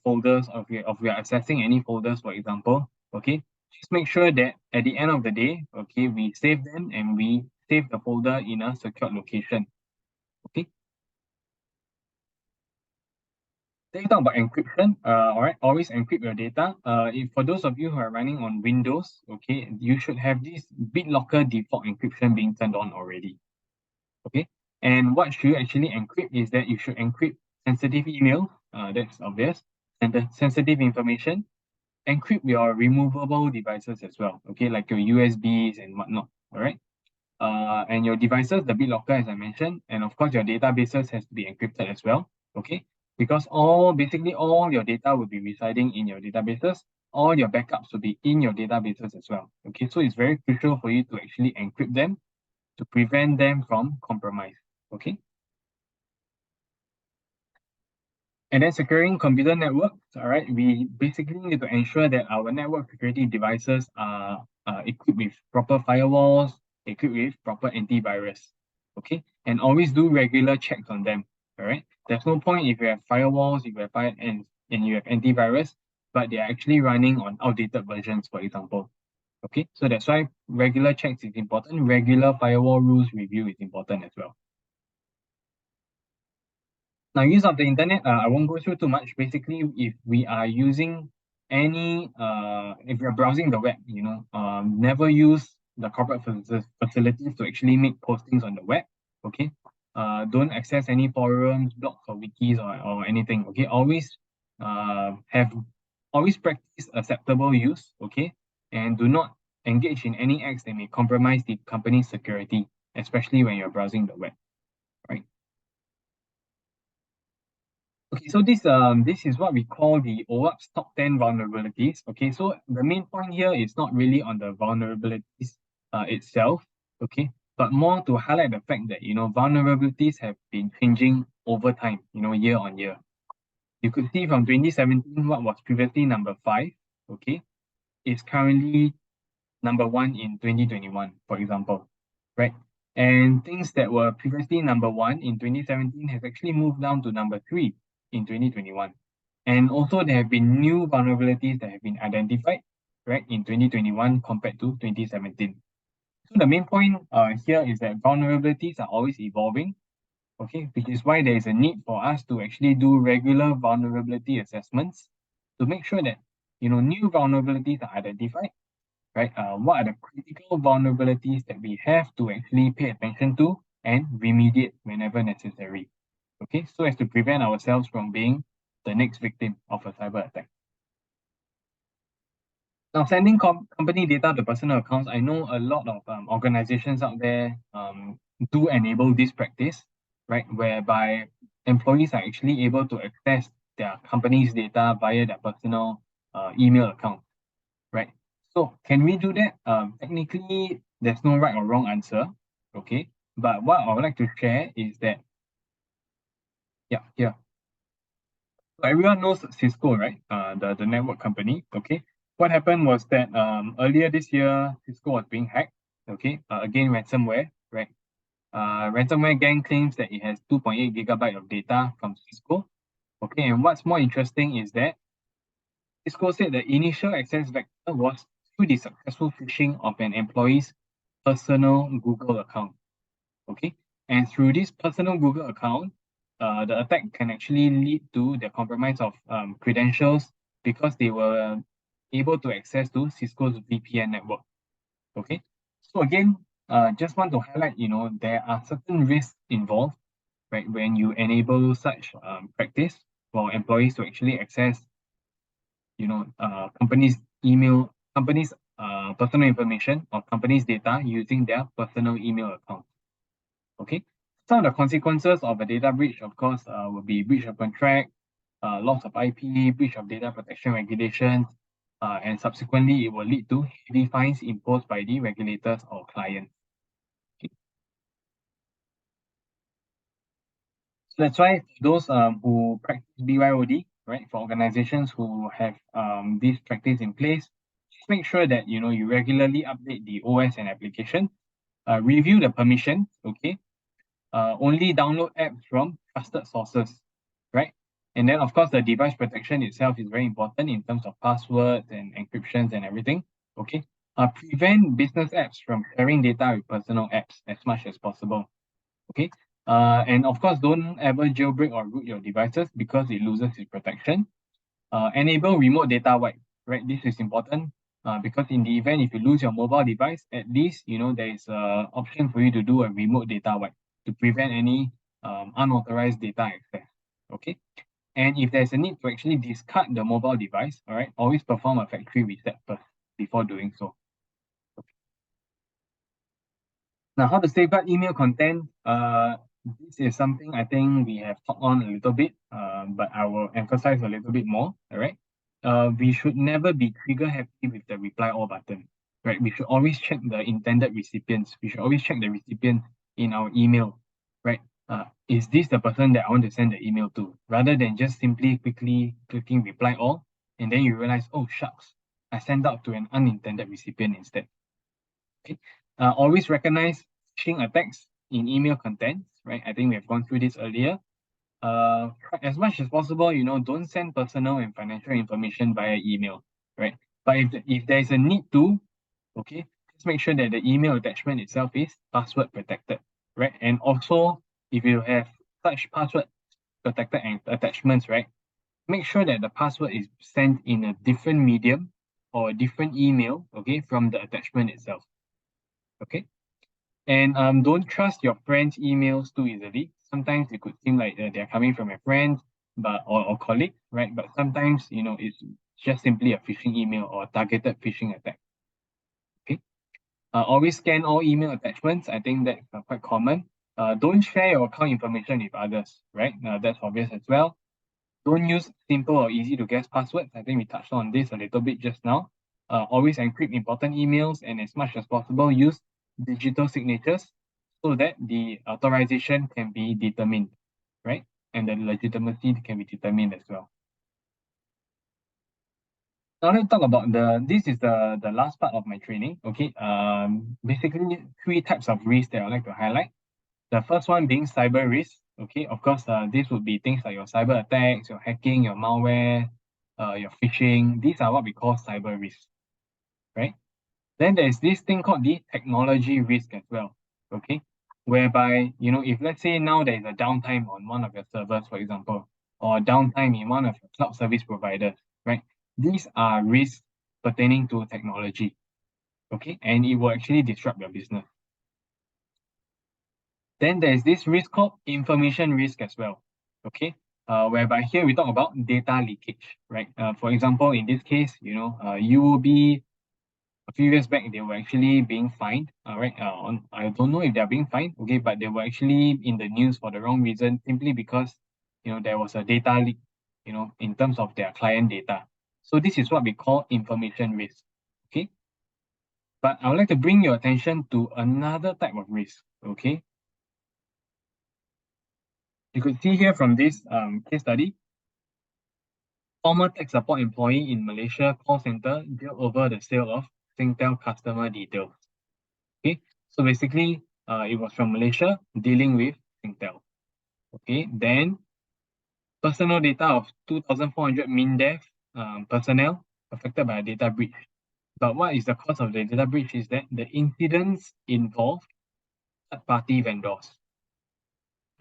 folders, or we are accessing any folders, for example, okay, just make sure that at the end of the day, okay, we save them and we save the folder in a secured location. Okay. Then you talk about encryption. All right, always encrypt your data. If for those of you who are running on Windows, okay, you should have this BitLocker default encryption being turned on already. Okay. And what should you actually encrypt is that you should encrypt sensitive email. That's obvious. And the sensitive information. Encrypt your removable devices as well. Okay, like your USBs and whatnot. All right. And your devices, the BitLocker, as I mentioned, and of course your databases has to be encrypted as well. Okay, because basically all your data will be residing in your databases. All your backups will be in your databases as well. Okay, so it's very crucial for you to actually encrypt them to prevent them from compromise. Okay. And then securing computer networks, all right, we basically need to ensure that our network security devices are equipped with proper firewalls, equipped with proper antivirus, okay? And always do regular checks on them, all right? There's no point if you have firewalls, if you have and you have antivirus, but they're actually running on outdated versions, for example, okay? So that's why regular checks is important. Regular firewall rules review is important as well. Now, use of the internet, I won't go through too much. Basically, if we are using if you're browsing the web, never use the corporate facilities to actually make postings on the web. Okay. Don't access any forums, blogs, or wikis, or anything. Okay. Always practice acceptable use. Okay. And do not engage in any acts that may compromise the company's security, especially when you're browsing the web. Right. Okay, so this is what we call the OWASP top 10 vulnerabilities. Okay, so the main point here is not really on the vulnerabilities itself. Okay, but more to highlight the fact that, vulnerabilities have been changing over time, year on year. You could see from 2017, what was previously number 5, okay, is currently number 1 in 2021, for example, right? And things that were previously number 1 in 2017 has actually moved down to number 3 in 2021. And also there have been new vulnerabilities that have been identified, right, in 2021 compared to 2017. So the main point here is that vulnerabilities are always evolving, okay, which is why there is a need for us to actually do regular vulnerability assessments to make sure that, new vulnerabilities are identified, right? What are the critical vulnerabilities that we have to actually pay attention to and remediate whenever necessary, okay, so as to prevent ourselves from being the next victim of a cyber attack. Now, sending company data to personal accounts, I know a lot of organizations out there do enable this practice, right? Whereby employees are actually able to access their company's data via their personal email account, right? So, can we do that? Technically, there's no right or wrong answer, okay? But what I would like to share is that, yeah, here. So everyone knows Cisco, right? The network company, okay? What happened was that earlier this year, Cisco was being hacked, okay? Again, ransomware, right? Ransomware gang claims that it has 2.8 gigabyte of data from Cisco, okay? And what's more interesting is that Cisco said the initial access vector was through the successful phishing of an employee's personal Google account, okay? And through this personal Google account, the attack can actually lead to the compromise of credentials because they were able to access to Cisco's VPN network. Okay, so again, just want to highlight, there are certain risks involved, right, when you enable such practice for employees to actually access, companies' email, companies' personal information or companies' data using their personal email account. Okay, some of the consequences of a data breach, of course, will be breach of contract, loss of IP, breach of data protection regulations, and subsequently it will lead to heavy fines imposed by the regulators or clients. Okay. So that's why those who practice BYOD, right, for organizations who have this practice in place, just make sure that you regularly update the OS and application, review the permissions, okay, only download apps from trusted sources, right? And then, of course, the device protection itself is very important in terms of passwords and encryptions and everything, okay? Prevent business apps from sharing data with personal apps as much as possible, okay? And of course, don't ever jailbreak or root your devices because it loses its protection. Enable remote data wipe, right? This is important because in the event if you lose your mobile device, at least, there is an option for you to do a remote data wipe to prevent any unauthorized data access, okay? And if there's a need to actually discard the mobile device, all right, always perform a factory reset first before doing so. Okay. Now, how to safeguard email content? This is something I think we have talked on a little bit, but I will emphasize a little bit more, all right? We should never be trigger happy with the reply all button, right? We should always check the intended recipients. We should always check the recipient in our email, right? Is this the person that I want to send the email to? Rather than just simply quickly clicking reply all, and then you realize, oh shucks, I sent out to an unintended recipient instead. Okay. Always recognize phishing attacks in email contents, right? I think we have gone through this earlier. As much as possible, don't send personal and financial information via email, right? But if there is a need to, okay, just make sure that the email attachment itself is password protected, right? And also, if you have such password protected attachments, right, make sure that the password is sent in a different medium or a different email, okay, from the attachment itself, okay? And don't trust your friends' emails too easily. Sometimes it could seem like they're coming from your friends, but or colleagues, right? But sometimes it's just simply a phishing email or a targeted phishing attack. Okay. Always scan all email attachments. I think that's quite common. Don't share your account information with others, right? That's obvious as well. Don't use simple or easy to guess passwords. I think we touched on this a little bit just now. Always encrypt important emails and as much as possible use digital signatures so that the authorization can be determined, right? And the legitimacy can be determined as well. Now let's talk about this is the last part of my training. Okay. Basically three types of risks that I'd like to highlight. The first one being cyber risk. Okay, of course, this would be things like your cyber attacks, your hacking, your malware, your phishing. These are what we call cyber risks, right? Then there's this thing called the technology risk as well. Okay, whereby if let's say now there is a downtime on one of your servers, for example, or downtime in one of your cloud service providers, right? These are risks pertaining to technology. Okay, and it will actually disrupt your business. Then there's this risk called information risk as well. Okay, whereby here we talk about data leakage, right? For example, in this case, you will be a few years back, they were actually being fined. Right, I don't know if they're being fined, okay, but they were actually in the news for the wrong reason, simply because there was a data leak, in terms of their client data. So this is what we call information risk. Okay, but I would like to bring your attention to another type of risk. Okay, you could see here from this case study, former tech support employee in Malaysia call center jailed over the sale of Singtel customer details. Okay, so basically, it was from Malaysia dealing with Singtel. Okay, then personal data of 2,400 MINDEF personnel affected by a data breach. But what is the cause of the data breach is that the incidents involve third-party vendors.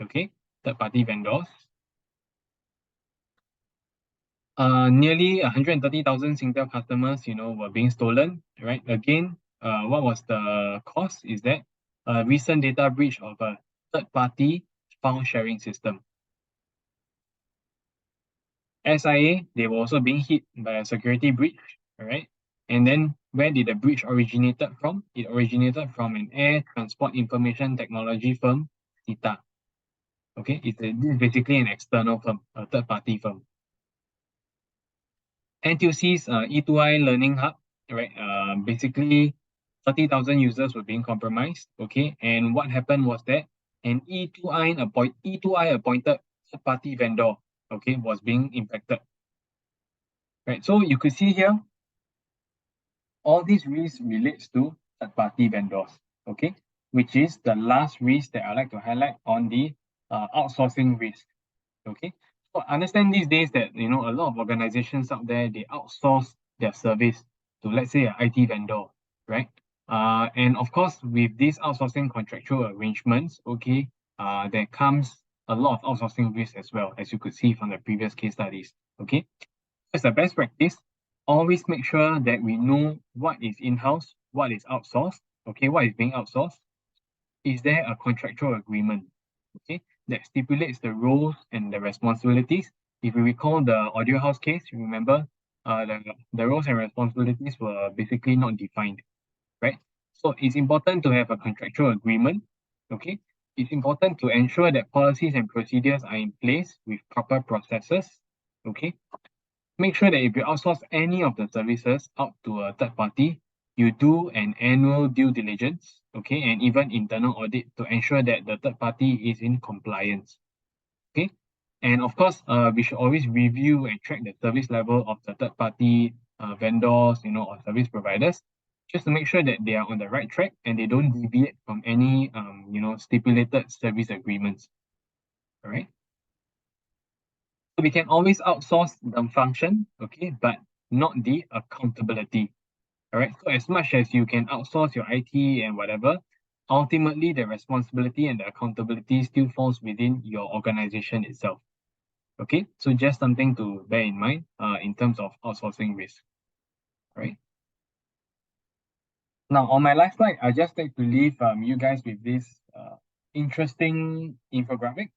Okay, third-party vendors. Nearly 130,000 Singtel customers, were being stolen, right? Again, what was the cause is that a recent data breach of a third-party file sharing system. SIA, they were also being hit by a security breach, all right? And then where did the breach originated from? It originated from an air transport information technology firm, SITA. Okay, this is basically an external firm, a third-party firm. NTUC's E2I Learning Hub, right? Basically, 30,000 users were being compromised. Okay, and what happened was that an E2I appointed third-party vendor, okay, was being impacted. Right, so you could see here, all these risks relates to third-party vendors. Okay, which is the last risk that I like to highlight on the outsourcing risk. Okay, so understand these days that a lot of organizations out there, they outsource their service to, let's say, an IT vendor, right? And of course, with these outsourcing contractual arrangements, okay, there comes a lot of outsourcing risk as well, as you could see from the previous case studies. Okay, as a best practice, always make sure that we know what is in-house, what is outsourced. Okay, what is being outsourced? Is there a contractual agreement? Okay, that stipulates the roles and the responsibilities. If you recall the audio house case, you remember the roles and responsibilities were basically not defined, right? So it's important to have a contractual agreement. Okay, it's important to ensure that policies and procedures are in place with proper processes. Okay, make sure that if you outsource any of the services out to a third party, you do an annual due diligence, okay, and even internal audit to ensure that the third party is in compliance. Okay, and of course, we should always review and track the service level of the third party vendors, or service providers, just to make sure that they are on the right track and they don't deviate from any stipulated service agreements. All right. So we can always outsource the function, okay, but not the accountability. All right. So as much as you can outsource your IT and whatever, ultimately the responsibility and the accountability still falls within your organization itself. Okay. So just something to bear in mind in terms of outsourcing risk. Right. Now on my last slide, I just like to leave you guys with this interesting infographic,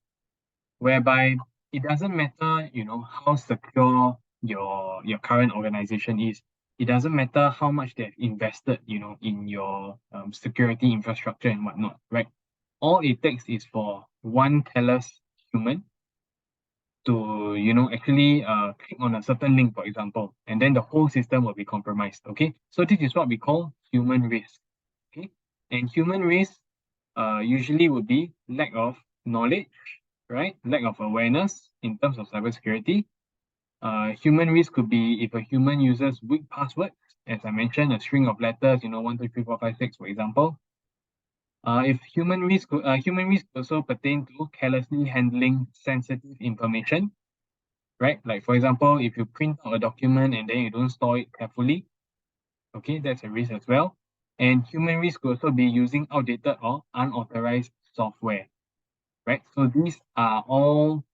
whereby it doesn't matter, how secure your current organization is. It doesn't matter how much they've invested, in your security infrastructure and whatnot, right? All it takes is for one careless human to, actually click on a certain link, for example, and then the whole system will be compromised. Okay, so this is what we call human risk. Okay, and human risk usually would be lack of knowledge, right? Lack of awareness in terms of cybersecurity. Human risk could be if a human uses weak passwords, as I mentioned, a string of letters, 1, 2, 3, 4, 5, 6, for example. If human risk also pertain to carelessly handling sensitive information, right? Like for example, if you print out a document and then you don't store it carefully, okay, that's a risk as well. And human risk could also be using outdated or unauthorized software, right? So these are all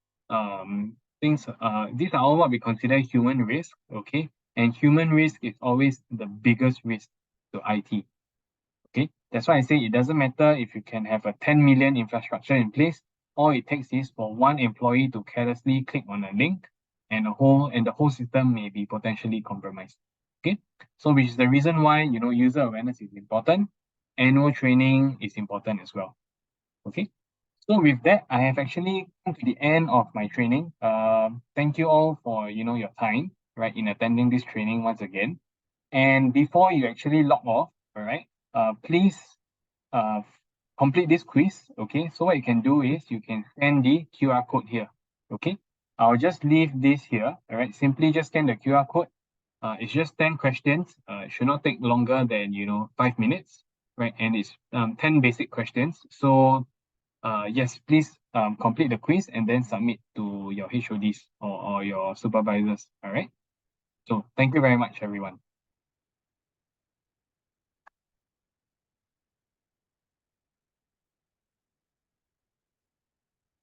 what we consider human risk, okay? And human risk is always the biggest risk to IT, okay? That's why I say it doesn't matter if you can have a 10 million infrastructure in place, all it takes is for one employee to carelessly click on a link and the whole system may be potentially compromised. Okay, so which is the reason why user awareness is important, annual training is important as well. Okay, so with that, I have actually come to the end of my training. Thank you all for your time, right, in attending this training once again. And before you actually log off, all right, please uh, complete this quiz. Okay, so what you can do is you can scan the QR code here. Okay, I'll just leave this here. All right, simply just scan the QR code. It's just 10 questions. It should not take longer than 5 minutes, right? And it's 10 basic questions. So yes, please complete the quiz and then submit to your HODs or your supervisors. All right. So thank you very much, everyone.